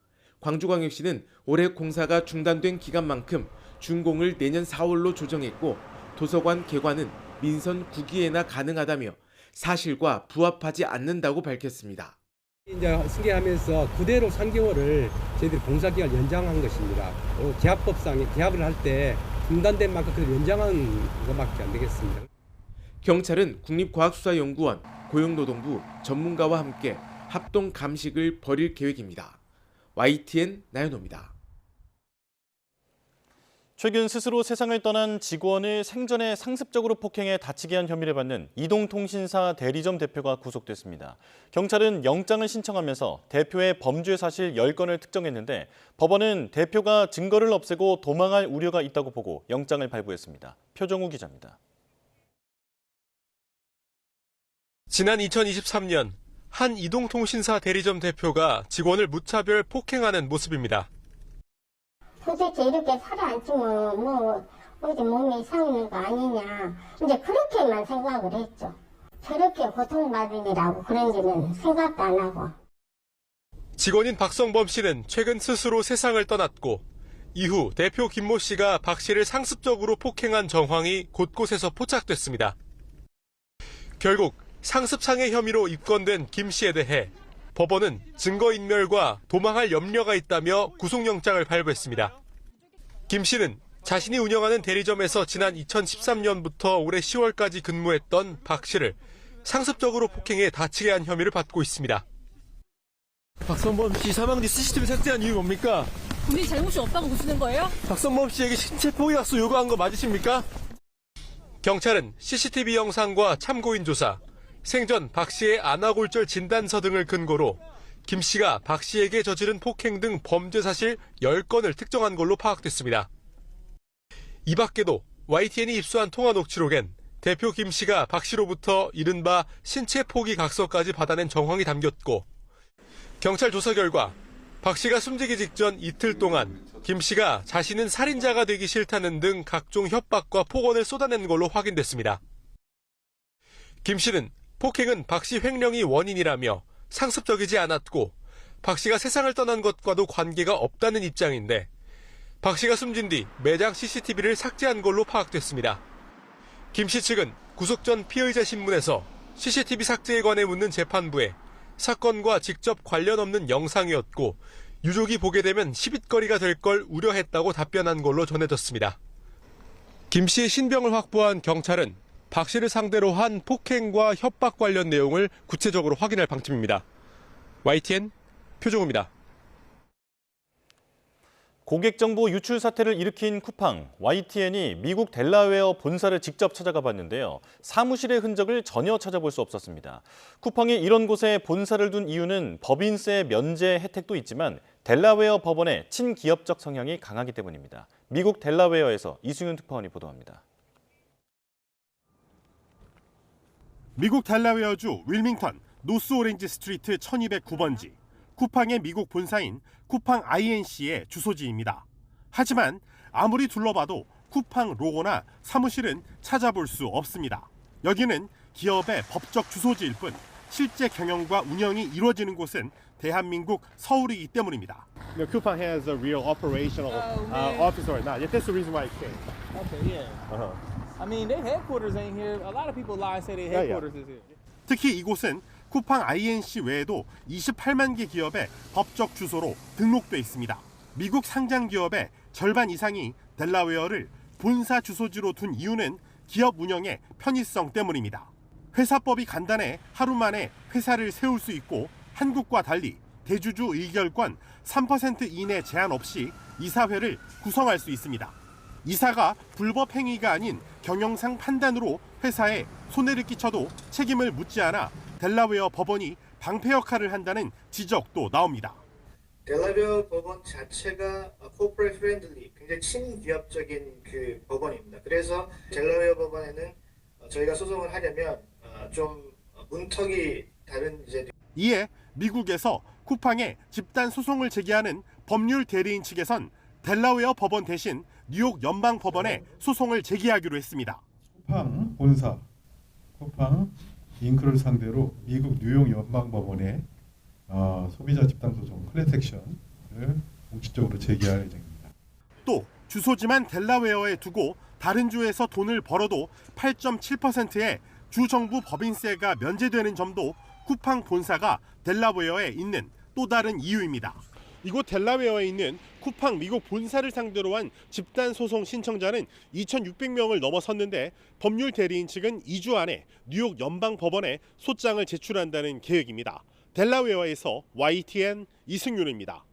광주광역시는 올해 공사가 중단된 기간만큼 준공을 내년 4월로 조정했고 도서관 개관은 민선 9기에나 가능하다며 사실과 부합하지 않는다고 밝혔습니다. 이제 승계하면서 그대로 3개월을 저희들이 공사기간 연장한 것입니다. 계약법상 계약을 할 때 중단된 만큼 그대로 연장한 것밖에 안 되겠습니다. 경찰은 국립과학수사연구원, 고용노동부 전문가와 함께 합동 감식을 벌일 계획입니다. YTN 나연호입니다. 최근 스스로 세상을 떠난 직원을 생전에 상습적으로 폭행해 다치게 한 혐의를 받는 이동통신사 대리점 대표가 구속됐습니다. 경찰은 영장을 신청하면서 대표의 범죄 사실 10건을 특정했는데 법원은 대표가 증거를 없애고 도망할 우려가 있다고 보고 영장을 발부했습니다. 표정우 기자입니다. 지난 2023년 한 이동통신사 대리점 대표가 직원을 무차별 폭행하는 모습입니다. 도대체 이렇게 살아앉으면 어디 몸에 이상 있는 거 아니냐. 이제 그렇게만 생각을 했죠. 저렇게 고통받으리라고 그런지는 생각도 안 하고. 직원인 박성범 씨는 최근 스스로 세상을 떠났고 이후 대표 김모 씨가 박 씨를 상습적으로 폭행한 정황이 곳곳에서 포착됐습니다. 결국 상습상해 혐의로 입건된 김 씨에 대해 법원은 증거인멸과 도망할 염려가 있다며 구속영장을 발부했습니다. 김 씨는 자신이 운영하는 대리점에서 지난 2013년부터 올해 10월까지 근무했던 박 씨를 상습적으로 폭행해 다치게 한 혐의를 받고 있습니다. 박성범 씨 사망 뒤 CCTV 삭제한 이유 뭡니까? 본인 잘못이 없다고 보시는 거예요? 박성범 씨에게 신체 포기학수 요구한 거 맞으십니까? 경찰은 CCTV 영상과 참고인 조사, 생전 박 씨의 안아골절 진단서 등을 근거로 김 씨가 박 씨에게 저지른 폭행 등 범죄 사실 10건을 특정한 걸로 파악됐습니다. 이 밖에도 YTN이 입수한 통화 녹취록엔 대표 김 씨가 박 씨로부터 이른바 신체 포기 각서까지 받아낸 정황이 담겼고 경찰 조사 결과 박 씨가 숨지기 직전 이틀 동안 김 씨가 자신은 살인자가 되기 싫다는 등 각종 협박과 폭언을 쏟아낸 걸로 확인됐습니다. 김 씨는 폭행은 박 씨 횡령이 원인이라며 상습적이지 않았고 박 씨가 세상을 떠난 것과도 관계가 없다는 입장인데 박 씨가 숨진 뒤 매장 CCTV를 삭제한 걸로 파악됐습니다. 김 씨 측은 구속 전 피의자 신문에서 CCTV 삭제에 관해 묻는 재판부에 사건과 직접 관련 없는 영상이었고 유족이 보게 되면 시비거리가 될 걸 우려했다고 답변한 걸로 전해졌습니다. 김 씨의 신병을 확보한 경찰은 박 씨를 상대로 한 폭행과 협박 관련 내용을 구체적으로 확인할 방침입니다. YTN 표종호입니다. 고객정보 유출 사태를 일으킨 쿠팡, YTN이 미국 델라웨어 본사를 직접 찾아가 봤는데요. 사무실의 흔적을 전혀 찾아볼 수 없었습니다. 쿠팡이 이런 곳에 본사를 둔 이유는 법인세 면제 혜택도 있지만 델라웨어 법원의 친기업적 성향이 강하기 때문입니다. 미국 델라웨어에서 이승윤 특파원이 보도합니다. 미국 델라웨어주 윌밍턴 노스 오렌지 스트리트 1209번지. 쿠팡의 미국 본사인 쿠팡 INC의 주소지입니다. 하지만 아무리 둘러봐도 쿠팡 로고나 사무실은 찾아볼 수 없습니다. 여기는 기업의 법적 주소지일 뿐 실제 경영과 운영이 이루어지는 곳은 대한민국 서울이기 때문입니다. Coupang has a real operational office right now. That's the reason why it came. Okay, yeah. I mean, their headquarters ain't here. A lot of people lie and say their headquarters is here. 특히 이곳은 쿠팡 INC 외에도 28만 개 기업의 법적 주소로 등록돼 있습니다. 미국 상장 기업의 절반 이상이 델라웨어를 본사 주소지로 둔 이유는 기업 운영의 편의성 때문입니다. 회사법이 간단해 하루 만에 회사를 세울 수 있고 한국과 달리 대주주 의결권 3% 이내 제한 없이 이사회를 구성할 수 있습니다. 이사가 불법 행위가 아닌 경영상 판단으로 회사에 손해를 끼쳐도 책임을 묻지 않아 델라웨어 법원이 방패 역할을 한다는 지적도 나옵니다. 델라웨어 법원 자체가 corporate friendly, 굉장히 친기업적인 그 법원입니다. 그래서 델라웨어 법원에는 저희가 소송을 하려면 좀 문턱이 다른 이에 미국에서 쿠팡에 집단 소송을 제기하는 법률 대리인 측에선 델라웨어 법원 대신 뉴욕 연방 법원에 소송을 제기하기로 했습니다. 쿠팡 본사, 쿠팡 잉크를 상대로 미국 뉴욕 연방법원에 소비자 집단소송 클래스 액션을 공식적으로 제기할 예정입니다. 또 주소지만 델라웨어에 두고 다른 주에서 돈을 벌어도 8.7%의 주정부 법인세가 면제되는 점도 쿠팡 본사가 델라웨어에 있는 또 다른 이유입니다. 이곳 델라웨어에 있는 쿠팡 미국 본사를 상대로 한 집단 소송 신청자는 2,600명을 넘어섰는데 법률 대리인 측은 2주 안에 뉴욕 연방 법원에 소장을 제출한다는 계획입니다. 델라웨어에서 YTN 이승윤입니다.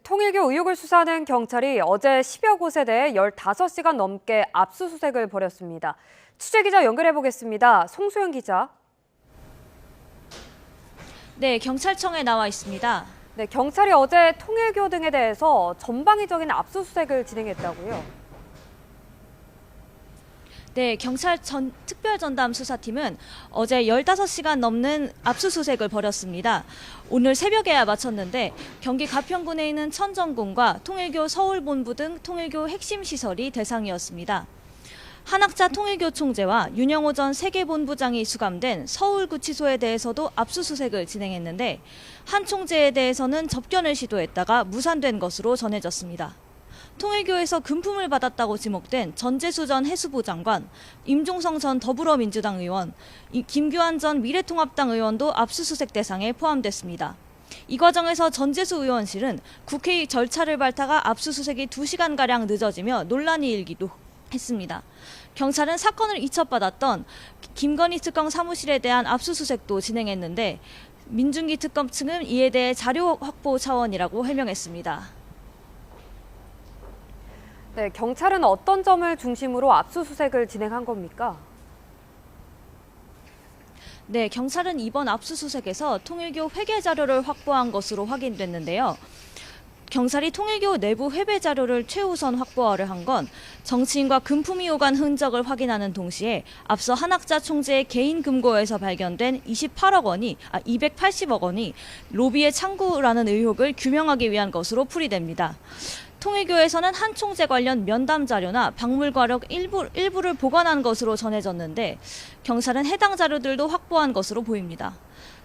통일교 의혹을 수사하는 경찰이 어제 10여 곳에 대해 15시간 넘게 압수수색을 벌였습니다. 취재기자 연결해보겠습니다. 송소연 기자. 네, 경찰청에 나와 있습니다. 네, 경찰이 어제 통일교 등에 대해서 전방위적인 압수수색을 진행했다고요? 네, 경찰 특별전담 수사팀은 어제 15시간 넘는 압수수색을 벌였습니다. 오늘 새벽에야 마쳤는데 경기 가평군에 있는 천정궁과 통일교 서울본부 등 통일교 핵심 시설이 대상이었습니다. 한학자 통일교 총재와 윤영호 전 세계본부장이 수감된 서울구치소에 대해서도 압수수색을 진행했는데 한 총재에 대해서는 접견을 시도했다가 무산된 것으로 전해졌습니다. 통일교에서 금품을 받았다고 지목된 전재수 전 해수부 장관, 임종성 전 더불어민주당 의원, 김규환 전 미래통합당 의원도 압수수색 대상에 포함됐습니다. 이 과정에서 전재수 의원실은 국회의 절차를 밟다가 압수수색이 2시간가량 늦어지며 논란이 일기도 했습니다. 경찰은 사건을 이첩받았던 김건희 특검 사무실에 대한 압수수색도 진행했는데 민중기 특검 측은 이에 대해 자료 확보 차원이라고 해명했습니다. 네, 경찰은 어떤 점을 중심으로 압수수색을 진행한 겁니까? 네, 경찰은 이번 압수수색에서 통일교 회계 자료를 확보한 것으로 확인됐는데요. 경찰이 통일교 내부 회계 자료를 최우선 확보하려 한 건 정치인과 금품이 오간 흔적을 확인하는 동시에 앞서 한학자 총재의 개인 금고에서 발견된 280억 원이 로비의 창구라는 의혹을 규명하기 위한 것으로 풀이됩니다. 통일교에서는 한 총재 관련 면담 자료나 박물과록 일부를 보관한 것으로 전해졌는데 경찰은 해당 자료들도 확보한 것으로 보입니다.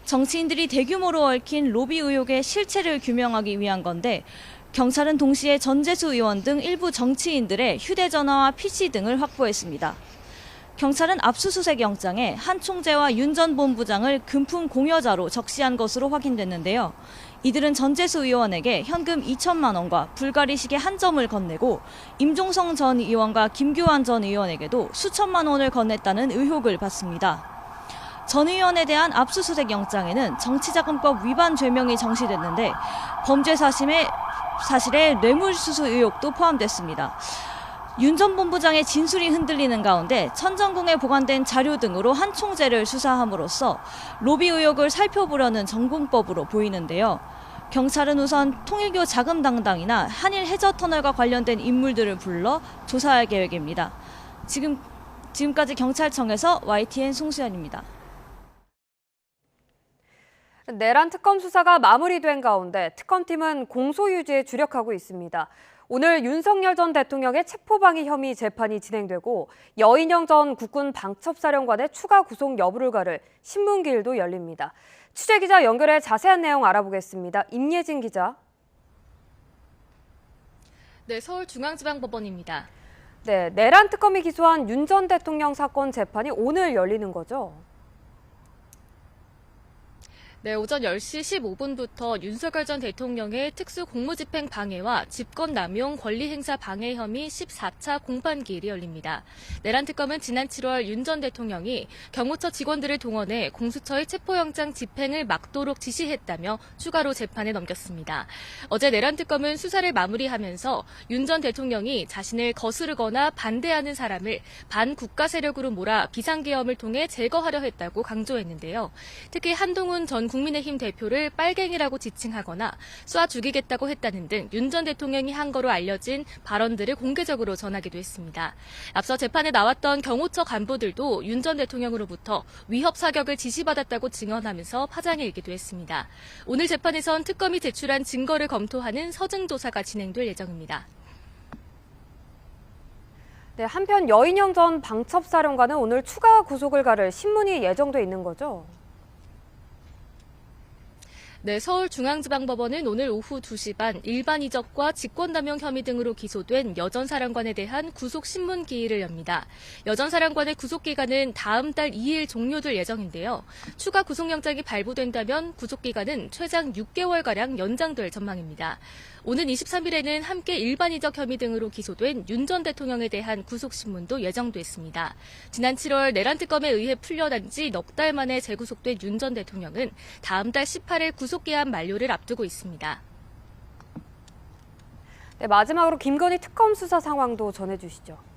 정치인들이 대규모로 얽힌 로비 의혹의 실체를 규명하기 위한 건데 경찰은 동시에 전재수 의원 등 일부 정치인들의 휴대전화와 PC 등을 확보했습니다. 경찰은 압수수색 영장에 한 총재와 윤 전 본부장을 금품 공여자로 적시한 것으로 확인됐는데요. 이들은 전재수 의원에게 현금 2천만 원과 불가리 시계 한 점을 건네고 임종성 전 의원과 김규환 전 의원에게도 수천만 원을 건넸다는 의혹을 받습니다. 전 의원에 대한 압수수색 영장에는 정치자금법 위반 죄명이 정시됐는데 범죄 사실에 뇌물수수 의혹도 포함됐습니다. 윤 전 본부장의 진술이 흔들리는 가운데 천정궁에 보관된 자료 등으로 한 총재를 수사함으로써 로비 의혹을 살펴보려는 전공법으로 보이는데요. 경찰은 우선 통일교 자금 당당이나 한일 해저터널과 관련된 인물들을 불러 조사할 계획입니다. 지금까지 경찰청에서 YTN 송수연입니다. 내란 특검 수사가 마무리된 가운데 특검팀은 공소유지에 주력하고 있습니다. 오늘 윤석열 전 대통령의 체포방해 혐의 재판이 진행되고 여인영 전 국군 방첩사령관의 추가 구속 여부를 가를 신문기일도 열립니다. 취재기자 연결해 자세한 내용 알아보겠습니다. 임예진 기자. 네, 서울중앙지방법원입니다. 네, 내란 특검이 기소한 윤 전 대통령 사건 재판이 오늘 열리는 거죠? 네, 오전 10시 15분부터 윤석열 전 대통령의 특수공무집행 방해와 집권남용 권리행사 방해 혐의 14차 공판기일이 열립니다. 내란 특검은 지난 7월 윤 전 대통령이 경호처 직원들을 동원해 공수처의 체포영장 집행을 막도록 지시했다며 추가로 재판에 넘겼습니다. 어제 내란 특검은 수사를 마무리하면서 윤 전 대통령이 자신을 거스르거나 반대하는 사람을 반국가 세력으로 몰아 비상계엄을 통해 제거하려 했다고 강조했는데요. 특히 한동훈 전 국민의힘 대표를 빨갱이라고 지칭하거나 쏴 죽이겠다고 했다는 등 윤 전 대통령이 한 거로 알려진 발언들을 공개적으로 전하기도 했습니다. 앞서 재판에 나왔던 경호처 간부들도 윤 전 대통령으로부터 위협 사격을 지시받았다고 증언하면서 파장이 일기도 했습니다. 오늘 재판에선 특검이 제출한 증거를 검토하는 서증 조사가 진행될 예정입니다. 네, 한편 여인영 전 방첩사령관은 오늘 추가 구속을 가를 신문이 예정돼 있는 거죠? 네, 서울중앙지방법원은 오늘 오후 2시 반 일반 이적과 직권남용 혐의 등으로 기소된 여 전 사령관에 대한 구속 신문 기일을 엽니다. 여 전 사령관의 구속기간은 다음 달 2일 종료될 예정인데요. 추가 구속영장이 발부된다면 구속기간은 최장 6개월가량 연장될 전망입니다. 오는 23일에는 함께 일반 이적 혐의 등으로 기소된 윤 전 대통령에 대한 구속신문도 예정됐습니다. 지난 7월 내란 특검에 의해 풀려난 지 넉 달 만에 재구속된 윤 전 대통령은 다음 달 18일 구속기한 만료를 앞두고 있습니다. 네, 마지막으로 김건희 특검 수사 상황도 전해주시죠.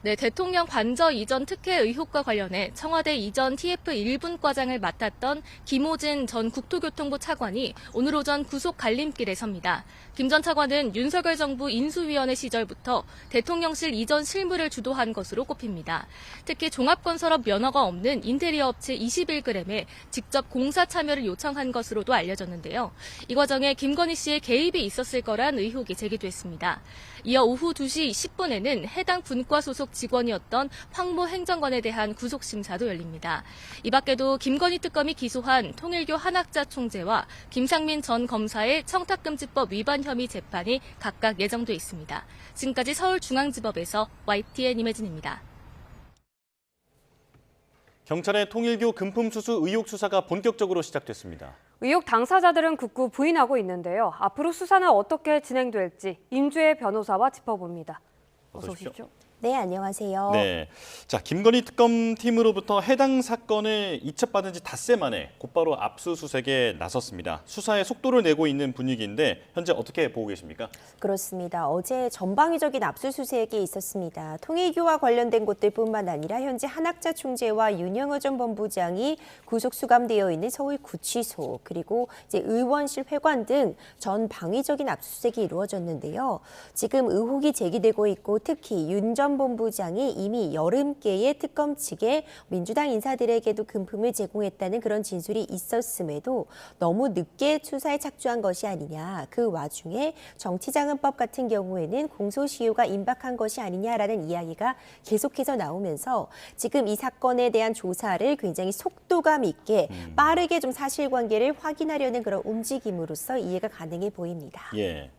네, 대통령 관저 이전 특혜 의혹과 관련해 청와대 이전 TF 1분 과장을 맡았던 김호진 전 국토교통부 차관이 오늘 오전 구속 갈림길에 섭니다. 김 전 차관은 윤석열 정부 인수위원회 시절부터 대통령실 이전 실무를 주도한 것으로 꼽힙니다. 특히 종합건설업 면허가 없는 인테리어 업체 21g에 직접 공사 참여를 요청한 것으로도 알려졌는데요. 이 과정에 김건희 씨의 개입이 있었을 거란 의혹이 제기됐습니다. 이어 오후 2시 10분에는 해당 분과 소속 직원이었던 황모 행정관에 대한 구속심사도 열립니다. 이 밖에도 김건희 특검이 기소한 통일교 한학자 총재와 김상민 전 검사의 청탁금지법 위반 혐의 재판이 각각 예정돼 있습니다. 지금까지 서울중앙지법에서 YTN 임혜진입니다. 경찰의 통일교 금품 수수 의혹 수사가 본격적으로 시작됐습니다. 의혹 당사자들은 극구 부인하고 있는데요. 앞으로 수사는 어떻게 진행될지 임주혜 변호사와 짚어봅니다. 어서 오십시오. 네, 안녕하세요. 네, 자 김건희 특검팀으로부터 해당 사건을 이첩받은 지 닷새 만에 곧바로 압수수색에 나섰습니다. 수사에 속도를 내고 있는 분위기인데 현재 어떻게 보고 계십니까? 그렇습니다. 어제 전방위적인 압수수색이 있었습니다. 통일교와 관련된 곳들뿐만 아니라 현재 한학자 총재와 윤영호 전 본부장이 구속 수감되어 있는 서울구치소 그리고 이제 의원실 회관 등 전방위적인 압수수색이 이루어졌는데요. 지금 의혹이 제기되고 있고 특히 윤 전 본부장이 이미 여름께에 특검 측에 민주당 인사들에게도 금품을 제공했다는 그런 진술이 있었음에도 너무 늦게 수사에 착수한 것이 아니냐. 그 와중에 정치자금법 같은 경우에는 공소시효가 임박한 것이 아니냐라는 이야기가 계속해서 나오면서 지금 이 사건에 대한 조사를 굉장히 속도감 있게 빠르게 좀 사실관계를 확인하려는 그런 움직임으로써 이해가 가능해 보입니다. 예.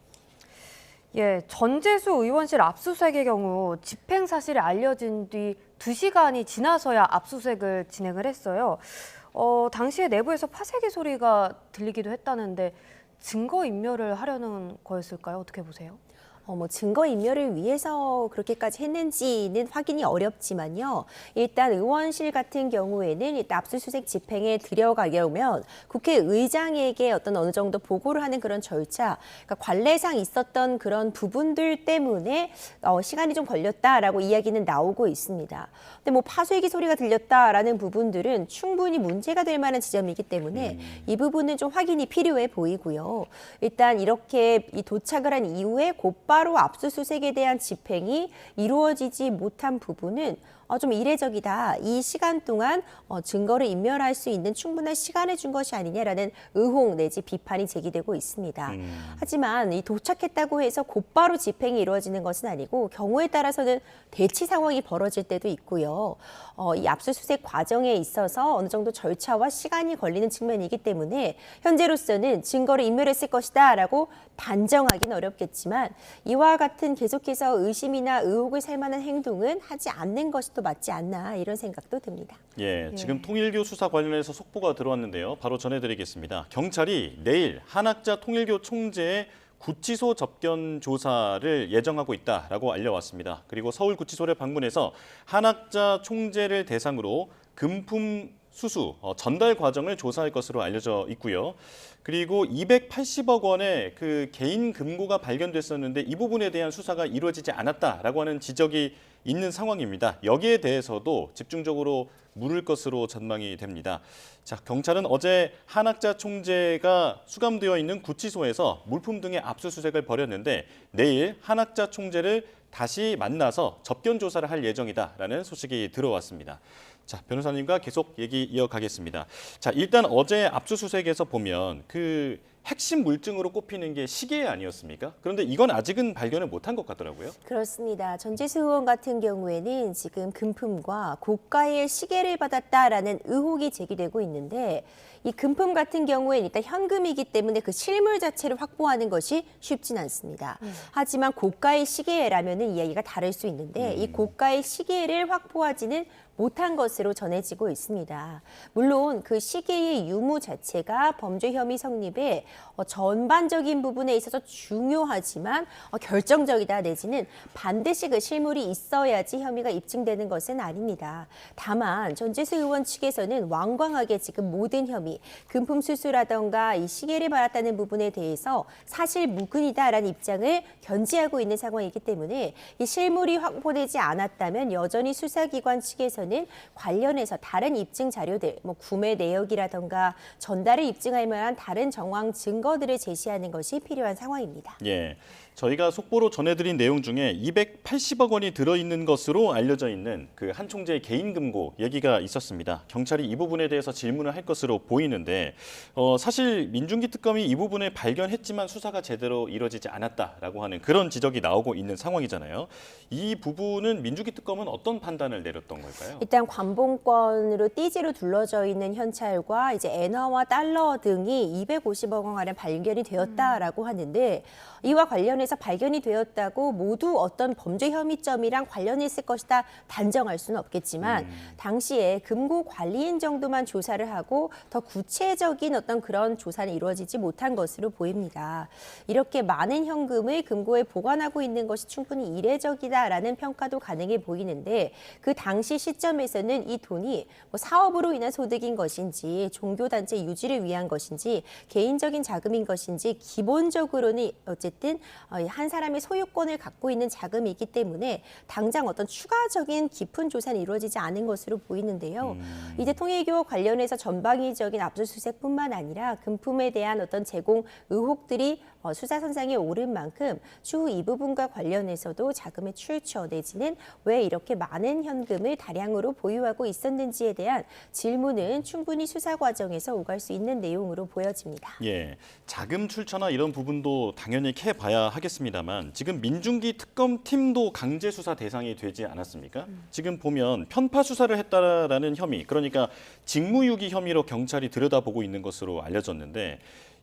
예, 전재수 의원실 압수수색의 경우 집행 사실이 알려진 뒤 2시간이 지나서야 압수수색을 진행을 했어요. 당시에 내부에서 파쇄기 소리가 들리기도 했다는데 증거 인멸을 하려는 거였을까요? 어떻게 보세요? 증거 인멸을 위해서 그렇게까지 했는지는 확인이 어렵지만요. 일단 의원실 같은 경우에는 일단 압수수색 집행에 들어가려면 국회의장에게 어느 정도 보고를 하는 그런 절차, 그러니까 관례상 있었던 그런 부분들 때문에 시간이 좀 걸렸다라고 이야기는 나오고 있습니다. 근데 파쇄기 소리가 들렸다라는 부분들은 충분히 문제가 될 만한 지점이기 때문에 이 부분은 좀 확인이 필요해 보이고요. 일단 이렇게 도착을 한 이후에 곧바로 압수수색에 대한 집행이 이루어지지 못한 부분은 좀 이례적이다. 이 시간 동안 증거를 인멸할 수 있는 충분한 시간을 준 것이 아니냐라는 의혹 내지 비판이 제기되고 있습니다. 하지만 이 도착했다고 해서 곧바로 집행이 이루어지는 것은 아니고 경우에 따라서는 대치 상황이 벌어질 때도 있고요. 이 압수수색 과정에 있어서 어느 정도 절차와 시간이 걸리는 측면이기 때문에 현재로서는 증거를 인멸했을 것이다라고 단정하기는 어렵겠지만 이와 같은 계속해서 의심이나 의혹을 살 만한 행동은 하지 않는 것이 또 맞지 않나 이런 생각도 듭니다. 예, 지금 통일교 수사 관련해서 속보가 들어왔는데요. 바로 전해드리겠습니다. 경찰이 내일 한학자 통일교 총재의 구치소 접견 조사를 예정하고 있다라고 알려왔습니다. 그리고 서울구치소를 방문해서 한학자 총재를 대상으로 금품 수수, 전달 과정을 조사할 것으로 알려져 있고요. 그리고 280억 원의 그 개인 금고가 발견됐었는데 이 부분에 대한 수사가 이루어지지 않았다라고 하는 지적이 있는 상황입니다. 여기에 대해서도 집중적으로 물을 것으로 전망이 됩니다. 자, 경찰은 어제 한학자 총재가 수감되어 있는 구치소에서 물품 등의 압수수색을 벌였는데 내일 한학자 총재를 다시 만나서 접견 조사를 할 예정이다라는 소식이 들어왔습니다. 자, 변호사님과 계속 얘기 이어가겠습니다. 자, 일단 어제 압수수색에서 보면 그 핵심 물증으로 꼽히는 게 시계 아니었습니까? 그런데 이건 아직은 발견을 못한 것 같더라고요. 그렇습니다. 전재수 의원 같은 경우에는 지금 금품과 고가의 시계를 받았다라는 의혹이 제기되고 있는데 이 금품 같은 경우에는 일단 현금이기 때문에 그 실물 자체를 확보하는 것이 쉽진 않습니다. 하지만 고가의 시계라면은 이야기가 다를 수 있는데 이 고가의 시계를 확보하지는 못한 것으로 전해지고 있습니다. 물론 그 시계의 유무 자체가 범죄 혐의 성립에 전반적인 부분에 있어서 중요하지만 결정적이다 내지는 반드시 그 실물이 있어야지 혐의가 입증되는 것은 아닙니다. 다만 전재수 의원 측에서는 완강하게 지금 모든 혐의, 금품 수수라던가 이 시계를 받았다는 부분에 대해서 사실 무근이다라는 입장을 견지하고 있는 상황이기 때문에 이 실물이 확보되지 않았다면 여전히 수사기관 측에서는 관련해서 다른 입증 자료들, 구매 내역이라던가 전달을 입증할 만한 다른 정황 증거들을 제시하는 것이 필요한 상황입니다. 예, 저희가 속보로 전해드린 내용 중에 280억 원이 들어있는 것으로 알려져 있는 그 한 총재의 개인 금고 얘기가 있었습니다. 경찰이 이 부분에 대해서 질문을 할 것으로 보이는데 사실 민중기 특검이 이 부분을 발견했지만 수사가 제대로 이루어지지 않았다라고 하는 그런 지적이 나오고 있는 상황이잖아요. 이 부분은 민중기 특검은 어떤 판단을 내렸던 걸까요? 일단 관봉권으로 띠지로 둘러져 있는 현찰과 이제 엔화와 달러 등이 250억 원가량 발견이 되었다라고 하는데 이와 관련해서 발견이 되었다고 모두 어떤 범죄 혐의점이랑 관련이 있을 것이다 단정할 수는 없겠지만 당시에 금고 관리인 정도만 조사를 하고 더 구체적인 어떤 그런 조사는 이루어지지 못한 것으로 보입니다. 이렇게 많은 현금을 금고에 보관하고 있는 것이 충분히 이례적이다라는 평가도 가능해 보이는데 그 당시 시점에서는 이 돈이 사업으로 인한 소득인 것인지 종교단체 유지를 위한 것인지 개인적인 자금인 것인지 기본적으로는 어쨌든 한 사람의 소유권을 갖고 있는 자금이기 때문에 당장 어떤 추가적인 깊은 조사는 이루어지지 않은 것으로 보이는데요. 이제 통일교 관련해서 전방위적인 압수수색뿐만 아니라 금품에 대한 어떤 제공 의혹들이 수사선상에 오른 만큼 추후 이 부분과 관련해서도 자금의 출처 내지는 왜 이렇게 많은 현금을 다량으로 보유하고 있었는지에 대한 질문은 충분히 수사 과정에서 오갈 수 있는 내용으로 보여집니다. 예, 자금 출처나 이런 부분도 당연히 캐봐야 하겠습니다만 지금 민중기 특검팀도 강제 수사 대상이 되지 않았습니까? 지금 보면 편파 수사를 했다라는 혐의, 그러니까 직무유기 혐의로 경찰이 들여다보고 있는 것으로 알려졌는데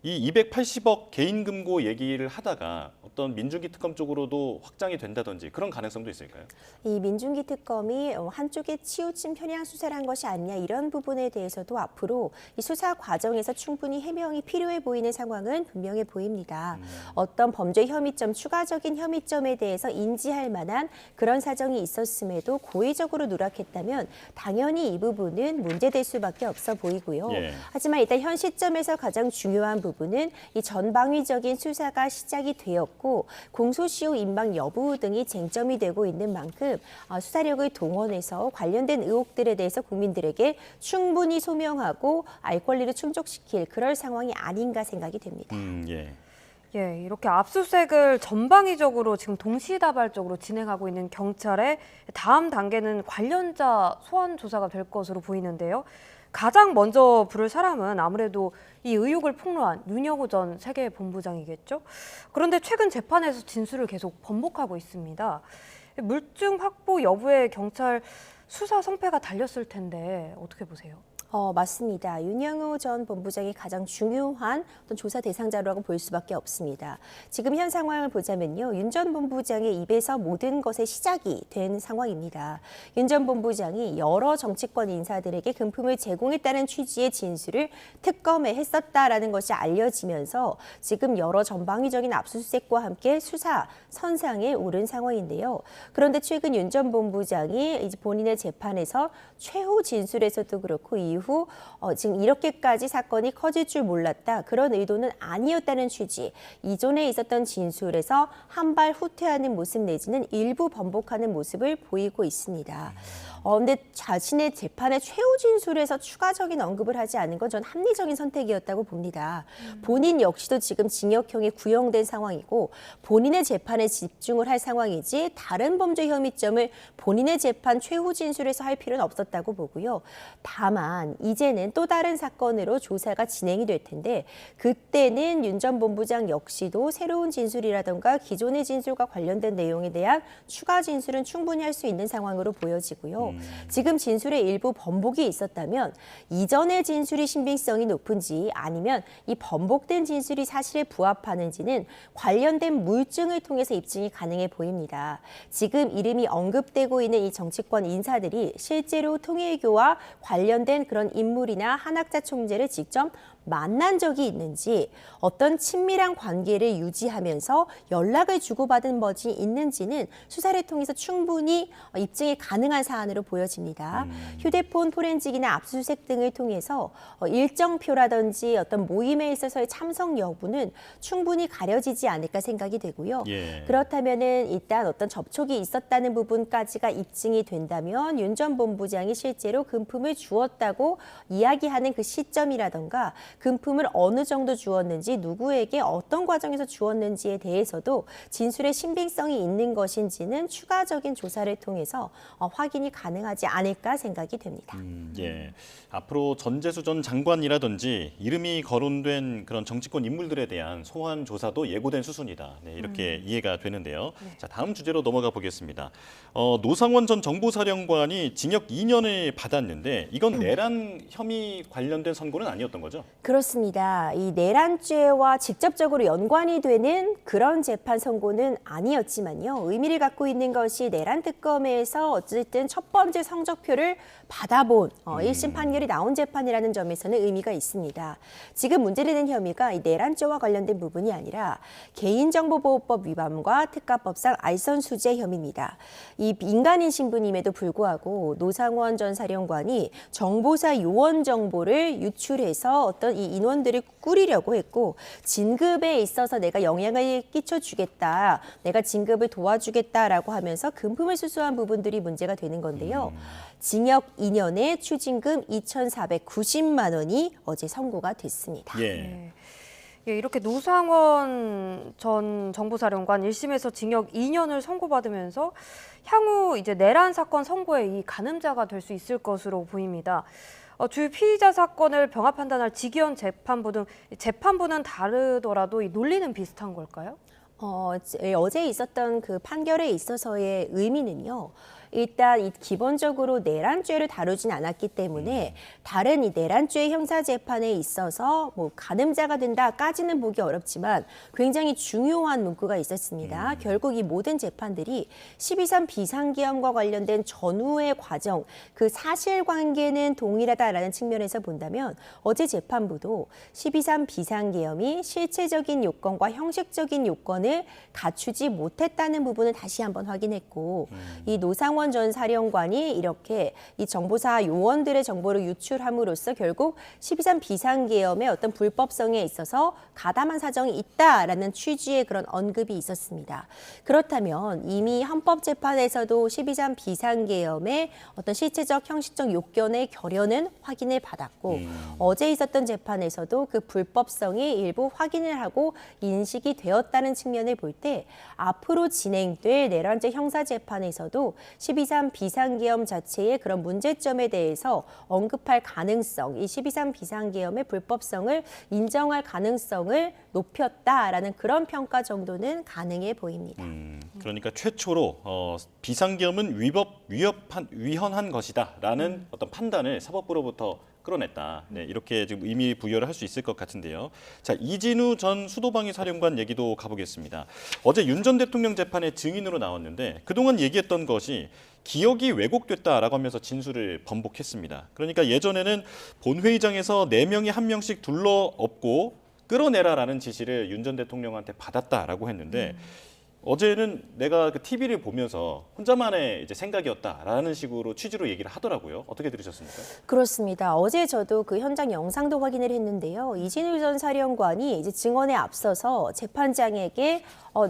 이 280억 개인 금고 얘기를 하다가 어떤 민중기 특검 쪽으로도 확장이 된다든지 그런 가능성도 있을까요? 이 민중기 특검이 한쪽에 치우친 편향 수사를 한 것이 아니냐 이런 부분에 대해서도 앞으로 이 수사 과정에서 충분히 해명이 필요해 보이는 상황은 분명해 보입니다. 어떤 범죄 혐의점, 추가적인 혐의점에 대해서 인지할 만한 그런 사정이 있었음에도 고의적으로 누락했다면 당연히 이 부분은 문제될 수밖에 없어 보이고요. 예. 하지만 일단 현 시점에서 가장 중요한 부분은 이 전방위적인 수사가 시작이 되었고 공소시효 임박 여부 등이 쟁점이 되고 있는 만큼 수사력을 동원해서 관련된 의혹들에 대해서 국민들에게 충분히 소명하고 알 권리를 충족시킬 그럴 상황이 아닌가 생각이 됩니다. 예, 이렇게 압수수색을 전방위적으로 지금 동시다발적으로 진행하고 있는 경찰의 다음 단계는 관련자 소환 조사가 될 것으로 보이는데요. 가장 먼저 부를 사람은 아무래도 이 의혹을 폭로한 윤여구 전 세계본부장이겠죠. 그런데 최근 재판에서 진술을 계속 번복하고 있습니다. 물증 확보 여부에 경찰 수사 성패가 달렸을 텐데 어떻게 보세요? 맞습니다. 윤여구 전 본부장이 가장 중요한 어떤 조사 대상자라고 볼 수밖에 없습니다. 지금 현 상황을 보자면요. 윤 전 본부장의 입에서 모든 것의 시작이 된 상황입니다. 윤 전 본부장이 여러 정치권 인사들에게 금품을 제공했다는 취지의 진술을 특검에 했었다라는 것이 알려지면서 지금 여러 전방위적인 압수수색과 함께 수사 선상에 오른 상황인데요. 그런데 최근 윤 전 본부장이 이제 본인의 재판에서 최후 진술에서도 그렇고 이후 지금 이렇게까지 사건이 커질 줄 몰랐다. 그런 의도는 아니었다는 취지. 이전에 있었던 진술에서 한 발 후퇴하는 모습 내지는 일부 번복하는 모습을 보이고 있습니다. 근데 자신의 재판의 최후 진술에서 추가적인 언급을 하지 않은 건 전 합리적인 선택이었다고 봅니다. 본인 역시도 지금 징역형이 구형된 상황이고 본인의 재판에 집중을 할 상황이지 다른 범죄 혐의점을 본인의 재판 최후 진술에서 할 필요는 없었다고 보고요. 다만 이제는 또 다른 사건으로 조사가 진행이 될 텐데 그때는 윤 전 본부장 역시도 새로운 진술이라던가 기존의 진술과 관련된 내용에 대한 추가 진술은 충분히 할 수 있는 상황으로 보여지고요. 지금 진술의 일부 번복이 있었다면 이전의 진술이 신빙성이 높은지 아니면 이 번복된 진술이 사실에 부합하는지는 관련된 물증을 통해서 입증이 가능해 보입니다. 지금 이름이 언급되고 있는 이 정치권 인사들이 실제로 통일교와 관련된 그런 인물이나 한학자 총재를 직접 만난 적이 있는지 어떤 친밀한 관계를 유지하면서 연락을 주고받은 것이 있는지는 수사를 통해서 충분히 입증이 가능한 사안으로 보여집니다. 휴대폰 포렌식이나 압수수색 등을 통해서 일정표라든지 어떤 모임에 있어서의 참석 여부는 충분히 가려지지 않을까 생각이 되고요. 그렇다면은 일단 어떤 접촉이 있었다는 부분까지가 입증이 된다면 윤 전 본부장이 실제로 금품을 주었다고 이야기하는 그 시점이라던가 금품을 어느 정도 주었는지 누구에게 어떤 과정에서 주었는지에 대해서도 진술의 신빙성이 있는 것인지는 추가적인 조사를 통해서 확인이 가능하지 않을까 생각이 됩니다. 앞으로 전재수 전 장관이라든지 이름이 거론된 그런 정치권 인물들에 대한 소환 조사도 예고된 수순이다. 이렇게 이해가 되는데요. 자, 다음 주제로 넘어가 보겠습니다. 노상원 전 정보사령관이 징역 2년을 받았는데 이건 내란 혐의 관련된 선고는 아니었던 거죠? 그렇습니다. 이 내란죄와 직접적으로 연관이 되는 그런 재판 선고는 아니었지만요. 의미를 갖고 있는 것이 내란 특검에서 어쨌든 첫 번째 성적표를 받아본 1심 판결이 나온 재판이라는 점에서는 의미가 있습니다. 지금 문제되는 혐의가 이 내란죄와 관련된 부분이 아니라 개인정보보호법 위반과 특가법상 알선수재 혐의입니다. 이 민간인 신분임에도 불구하고 노상원 전 사령관이 정보사 요원 정보를 유출해서 어떤 이 인원들을 꾸리려고 했고 진급에 있어서 내가 영향을 끼쳐주겠다, 내가 진급을 도와주겠다라고 하면서 금품을 수수한 부분들이 문제가 되는 건데요. 징역 2년에 추징금 2,490만 원이 어제 선고가 됐습니다. 이렇게 노상원 전 정보사령관 1심에서 징역 2년을 선고받으면서 향후 이제 내란 사건 선고의 이 가늠자가 될 수 있을 것으로 보입니다. 주요 피의자 사건을 병합 판단할 직위원 재판부 등 재판부는 다르더라도 이 논리는 비슷한 걸까요? 어제 있었던 그 판결에 있어서의 의미는요. 일단 이 기본적으로 내란죄를 다루진 않았기 때문에 다른 이 내란죄 형사 재판에 있어서 뭐 가늠자가 된다까지는 보기 어렵지만 굉장히 중요한 문구가 있었습니다. 결국 이 모든 재판들이 12.3 비상계엄과 관련된 전후의 과정, 그 사실관계는 동일하다라는 측면에서 본다면 어제 재판부도 12.3 비상계엄이 실체적인 요건과 형식적인 요건을 갖추지 못했다는 부분을 다시 한번 확인했고 이 노상원 전 사령관이 이렇게 이 정보사 요원들의 정보를 유출함으로써 결국 12.3 비상계엄의 어떤 불법성에 있어서 가담한 사정이 있다라는 취지의 그런 언급이 있었습니다. 그렇다면 이미 헌법재판에서도 12.3 비상계엄의 어떤 실체적 형식적 요건의 결여는 확인을 받았고 어제 있었던 재판에서도 그 불법성이 일부 확인을 하고 인식이 되었다는 측면을 볼 때 앞으로 진행될 내란죄 형사재판에서도 12.3 비상계엄 자체의 그런 문제점에 대해서 언급할 가능성, 이 12.3 비상계엄의 불법성을 인정할 가능성을 높였다라는 그런 평가 정도는 가능해 보입니다. 그러니까 최초로 비상계엄은 위헌한 것이다라는 어떤 판단을 사법부로부터 끌어냈다. 네, 이렇게 지금 의미 부여를 할 수 있을 것 같은데요. 자, 이진우 전 수도방위 사령관 얘기도 가보겠습니다. 어제 윤 전 대통령 재판에 증인으로 나왔는데 그동안 얘기했던 것이 기억이 왜곡됐다라고 하면서 진술을 번복했습니다. 그러니까 예전에는 본회의장에서 4명이 1명씩 둘러엎고 끌어내라라는 지시를 윤 전 대통령한테 받았다라고 했는데 어제는 내가 그 TV를 보면서 혼자만의 이제 생각이었다라는 식으로 취지로 얘기를 하더라고요. 어떻게 들으셨습니까? 그렇습니다. 어제 저도 그 현장 영상도 확인을 했는데요. 이진우 전 사령관이 이제 증언에 앞서서 재판장에게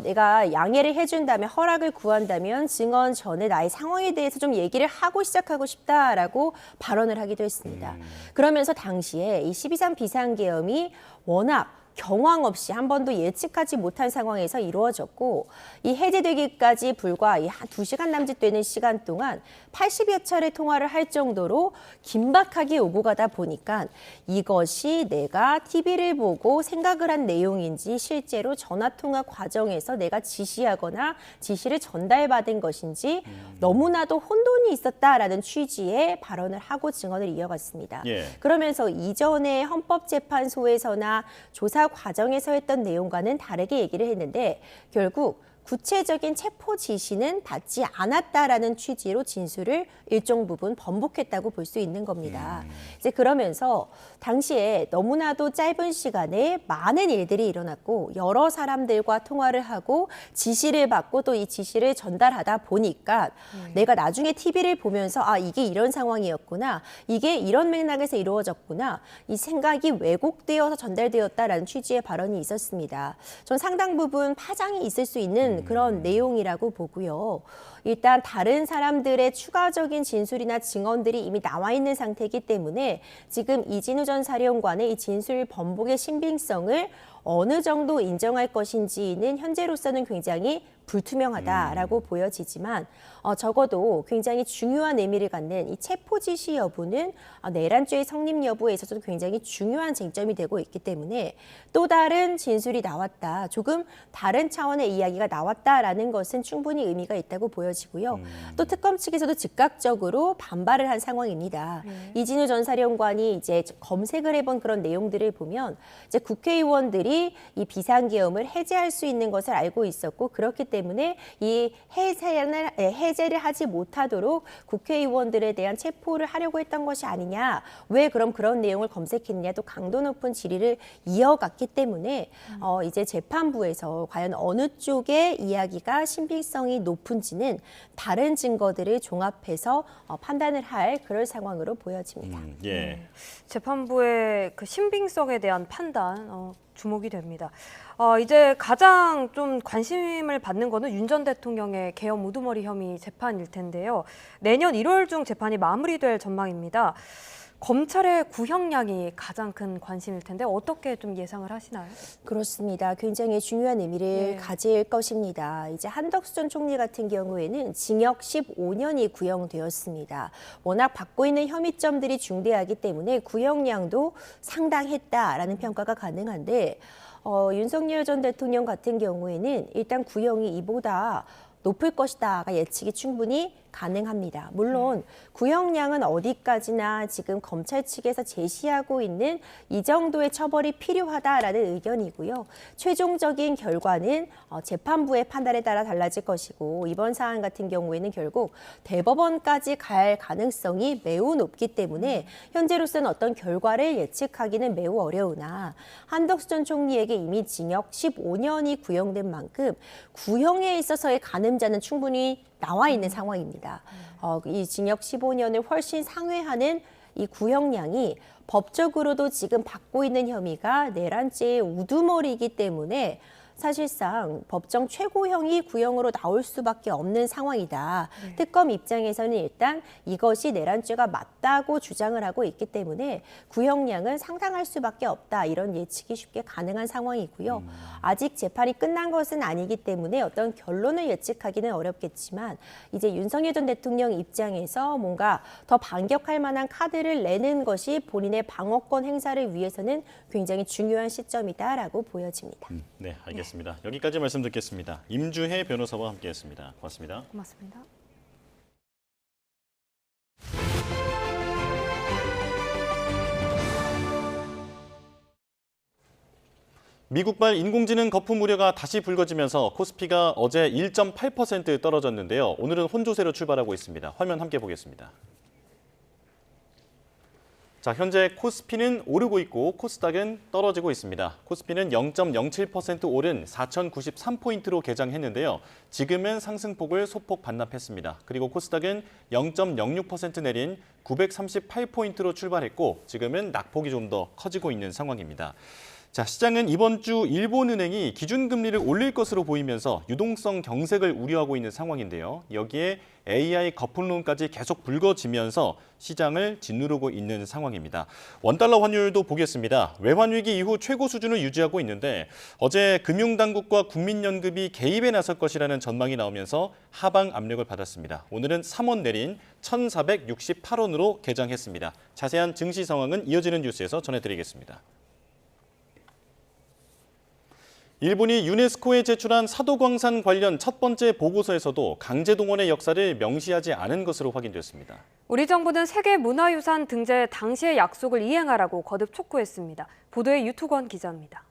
내가 양해를 해준다면, 허락을 구한다면 증언 전에 나의 상황에 대해서 좀 얘기를 하고 시작하고 싶다라고 발언을 하기도 했습니다. 그러면서 당시에 이 12.3 비상계엄이 워낙 경황 없이 한 번도 예측하지 못한 상황에서 이루어졌고 이 해제되기까지 불과 한 2시간 남짓 되는 시간 동안 80여 차례 통화를 할 정도로 긴박하게 오고 가다 보니까 이것이 내가 TV를 보고 생각을 한 내용인지 실제로 전화통화 과정에서 내가 지시하거나 지시를 전달받은 것인지 너무나도 혼돈이 있었다라는 취지의 발언을 하고 증언을 이어갔습니다. 그러면서 이전에 헌법재판소에서나 조사 과정에서 했던 내용과는 다르게 얘기를 했는데 결국 구체적인 체포 지시는 받지 않았다라는 취지로 진술을 일정 부분 번복했다고 볼 수 있는 겁니다. 이제 그러면서 당시에 너무나도 짧은 시간에 많은 일들이 일어났고 여러 사람들과 통화를 하고 지시를 받고 또 이 지시를 전달하다 보니까 내가 나중에 TV를 보면서 아 이게 이런 상황이었구나, 이게 이런 맥락에서 이루어졌구나, 이 생각이 왜곡되어서 전달되었다라는 취지의 발언이 있었습니다. 전 상당 부분 파장이 있을 수 있는 그런 내용이라고 보고요. 일단 다른 사람들의 추가적인 진술이나 증언들이 이미 나와 있는 상태이기 때문에 지금 이진우 전 사령관의 이 진술 번복의 신빙성을 어느 정도 인정할 것인지는 현재로서는 굉장히 불투명하다라고 보여지지만 적어도 굉장히 중요한 의미를 갖는 이 체포 지시 여부는 내란죄의 성립 여부에 있어서도 굉장히 중요한 쟁점이 되고 있기 때문에 또 다른 진술이 나왔다, 조금 다른 차원의 이야기가 나왔다라는 것은 충분히 의미가 있다고 보여지고요. 또 특검 측에서도 즉각적으로 반발을 한 상황입니다. 이진우 전 사령관이 이제 검색을 해본 그런 내용들을 보면 이제 국회의원들이 이 비상계엄을 해제할 수 있는 것을 알고 있었고 그렇기 때문에 이 해제를 하지 못하도록 국회의원들에 대한 체포를 하려고 했던 것이 아니냐, 왜 그럼 그런 내용을 검색했냐, 또 강도 높은 질의를 이어갔기 때문에 이제 재판부에서 과연 어느 쪽의 이야기가 신빙성이 높은지는 다른 증거들을 종합해서 판단을 할 그럴 상황으로 보여집니다. 재판부의 그 신빙성에 대한 판단 주목이 됩니다. 이제 가장 좀 관심을 받는 거는 윤 전 대통령의 계엄 우두머리 혐의 재판일 텐데요. 내년 1월 중 재판이 마무리될 전망입니다. 검찰의 구형량이 가장 큰 관심일 텐데 어떻게 좀 예상을 하시나요? 그렇습니다. 굉장히 중요한 의미를 가질 것입니다. 이제 한덕수 전 총리 같은 경우에는 징역 15년이 구형되었습니다. 워낙 받고 있는 혐의점들이 중대하기 때문에 구형량도 상당했다라는 평가가 가능한데 윤석열 전 대통령 같은 경우에는 일단 구형이 이보다 높을 것이다가 예측이 충분히 가능합니다. 물론 구형량은 어디까지나 지금 검찰 측에서 제시하고 있는 이 정도의 처벌이 필요하다라는 의견이고요. 최종적인 결과는 재판부의 판단에 따라 달라질 것이고 이번 사안 같은 경우에는 결국 대법원까지 갈 가능성이 매우 높기 때문에 현재로서는 어떤 결과를 예측하기는 매우 어려우나 한덕수 전 총리에게 이미 징역 15년이 구형된 만큼 구형에 있어서의 가늠자는 충분히 나와 있는 상황입니다. 이 징역 15년을 훨씬 상회하는 이 구형량이 법적으로도 지금 받고 있는 혐의가 내란죄의 우두머리이기 때문에 사실상 법정 최고형이 구형으로 나올 수밖에 없는 상황이다. 특검 입장에서는 일단 이것이 내란죄가 맞다고 주장을 하고 있기 때문에 구형량은 상당할 수밖에 없다. 이런 예측이 쉽게 가능한 상황이고요. 아직 재판이 끝난 것은 아니기 때문에 어떤 결론을 예측하기는 어렵겠지만 이제 윤석열 전 대통령 입장에서 뭔가 더 반격할 만한 카드를 내는 것이 본인의 방어권 행사를 위해서는 굉장히 중요한 시점이다라고 보여집니다. 네, 알겠습니다. 여기까지 말씀 듣겠습니다. 임주혜 변호사와 함께했습니다. 고맙습니다. 고맙습니다. 미국발 인공지능 거품 우려가 다시 불거지면서 코스피가 어제 1.8% 떨어졌는데요. 오늘은 혼조세로 출발하고 있습니다. 화면 함께 보겠습니다. 자, 현재 코스피는 오르고 있고 코스닥은 떨어지고 있습니다. 코스피는 0.07% 오른 4,093포인트로 개장했는데요. 지금은 상승폭을 소폭 반납했습니다. 그리고 코스닥은 0.06% 내린 938포인트로 출발했고 지금은 낙폭이 좀 더 커지고 있는 상황입니다. 자, 시장은 이번 주 일본은행이 기준금리를 올릴 것으로 보이면서 유동성 경색을 우려하고 있는 상황인데요. 여기에 AI 거품론까지 계속 불거지면서 시장을 짓누르고 있는 상황입니다. 원달러 환율도 보겠습니다. 외환위기 이후 최고 수준을 유지하고 있는데 어제 금융당국과 국민연금이 개입에 나설 것이라는 전망이 나오면서 하방 압력을 받았습니다. 오늘은 3원 내린 1,468원으로 개장했습니다. 자세한 증시 상황은 이어지는 뉴스에서 전해드리겠습니다. 일본이 유네스코에 제출한 사도광산 관련 첫 번째 보고서에서도 강제동원의 역사를 명시하지 않은 것으로 확인됐습니다. 우리 정부는 세계문화유산 등재 당시의 약속을 이행하라고 거듭 촉구했습니다. 보도에 유투건 기자입니다.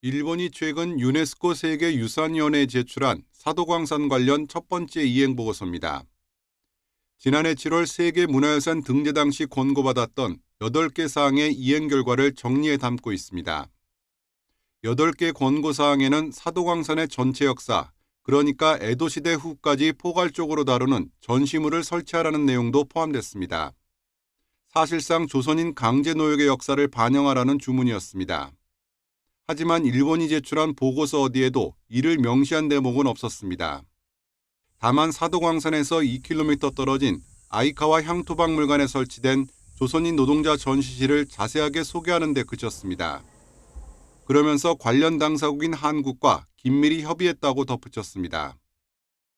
일본이 최근 유네스코 세계유산위원회에 제출한 사도광산 관련 첫 번째 이행보고서입니다. 지난해 7월 세계문화유산 등재 당시 권고받았던 8개 사항의 이행 결과를 정리해 담고 있습니다. 8개 권고 사항에는 사도광산의 전체 역사, 그러니까 에도시대 후까지 포괄적으로 다루는 전시물을 설치하라는 내용도 포함됐습니다. 사실상 조선인 강제노역의 역사를 반영하라는 주문이었습니다. 하지만 일본이 제출한 보고서 어디에도 이를 명시한 대목은 없었습니다. 다만 사도광산에서 2km 떨어진 아이카와 향토박물관에 설치된 조선인 노동자 전시실을 자세하게 소개하는 데 그쳤습니다. 그러면서 관련 당사국인 한국과 긴밀히 협의했다고 덧붙였습니다.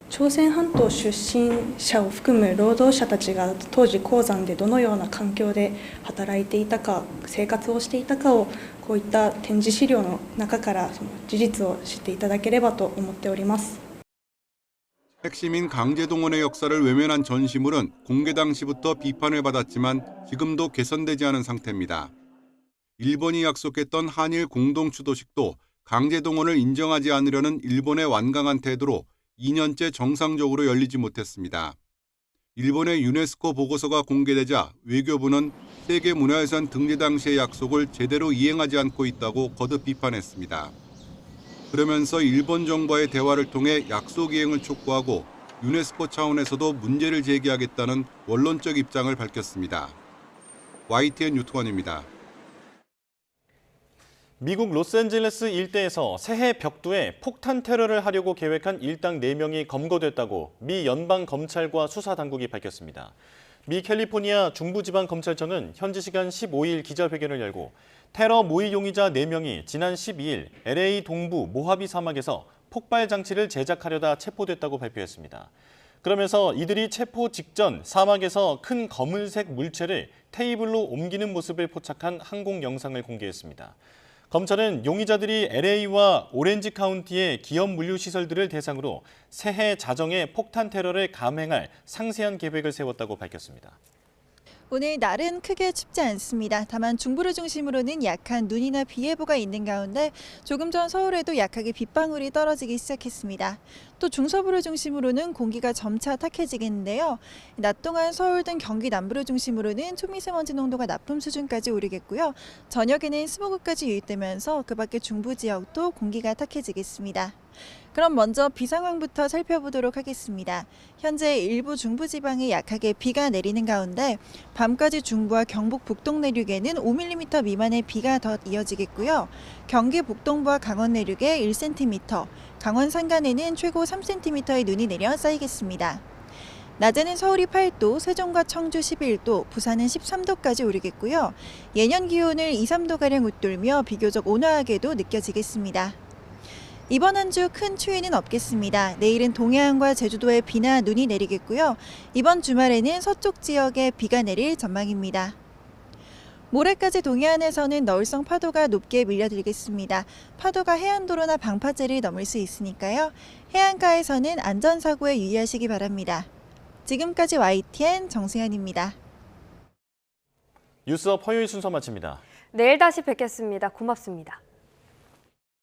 朝鮮半島出身者を含む労働者たちが当時鉱山でどのような環境で働いていたか、生活をしていたかをこういった展示資料の中からその事実を知っていただければと思っております。 핵심인 강제동원의 역사를 외면한 전시물은 공개 당시부터 비판을 받았지만 지금도 개선되지 않은 상태입니다. 일본이 약속했던 한일 공동추도식도 강제동원을 인정하지 않으려는 일본의 완강한 태도로 2년째 정상적으로 열리지 못했습니다. 일본의 유네스코 보고서가 공개되자 외교부는 세계문화유산 등재 당시의 약속을 제대로 이행하지 않고 있다고 거듭 비판했습니다. 그러면서 일본 정부와의 대화를 통해 약속 이행을 촉구하고 유네스코 차원에서도 문제를 제기하겠다는 원론적 입장을 밝혔습니다. YTN 유투원입니다. 미국 로스앤젤레스 일대에서 새해 벽두에 폭탄 테러를 하려고 계획한 일당 4명이 검거됐다고 미 연방검찰과 수사당국이 밝혔습니다. 미 캘리포니아 중부지방검찰청은 현지 시간 15일 기자회견을 열고 테러 모의 용의자 4명이 지난 12일 LA 동부 모하비 사막에서 폭발 장치를 제작하려다 체포됐다고 발표했습니다. 그러면서 이들이 체포 직전 사막에서 큰 검은색 물체를 테이블로 옮기는 모습을 포착한 항공 영상을 공개했습니다. 검찰은 용의자들이 LA와 오렌지 카운티의 기업 물류 시설들을 대상으로 새해 자정에 폭탄 테러를 감행할 상세한 계획을 세웠다고 밝혔습니다. 오늘 날은 크게 춥지 않습니다. 다만 중부를 중심으로는 약한 눈이나 비 예보가 있는 가운데 조금 전 서울에도 약하게 빗방울이 떨어지기 시작했습니다. 또 중서부를 중심으로는 공기가 점차 탁해지겠는데요. 낮 동안 서울 등 경기 남부를 중심으로는 초미세먼지 농도가 나쁨 수준까지 오르겠고요. 저녁에는 스모그까지 유입되면서 그 밖에 중부 지역도 공기가 탁해지겠습니다. 그럼 먼저 비 상황부터 살펴보도록 하겠습니다. 현재 일부 중부지방에 약하게 비가 내리는 가운데 밤까지 중부와 경북 북동 내륙에는 5mm 미만의 비가 더 이어지겠고요. 경기 북동부와 강원 내륙에 1cm, 강원 산간에는 최고 3cm의 눈이 내려 쌓이겠습니다. 낮에는 서울이 8도, 세종과 청주 11도, 부산은 13도까지 오르겠고요. 예년 기온을 2, 3도가량 웃돌며 비교적 온화하게도 느껴지겠습니다. 이번 한 주 큰 추위는 없겠습니다. 내일은 동해안과 제주도에 비나 눈이 내리겠고요. 이번 주말에는 서쪽 지역에 비가 내릴 전망입니다. 모레까지 동해안에서는 너울성 파도가 높게 밀려들겠습니다. 파도가 해안도로나 방파제를 넘을 수 있으니까요. 해안가에서는 안전사고에 유의하시기 바랍니다. 지금까지 YTN 정승현입니다. 뉴스업 화요일 순서 마칩니다. 내일 다시 뵙겠습니다. 고맙습니다.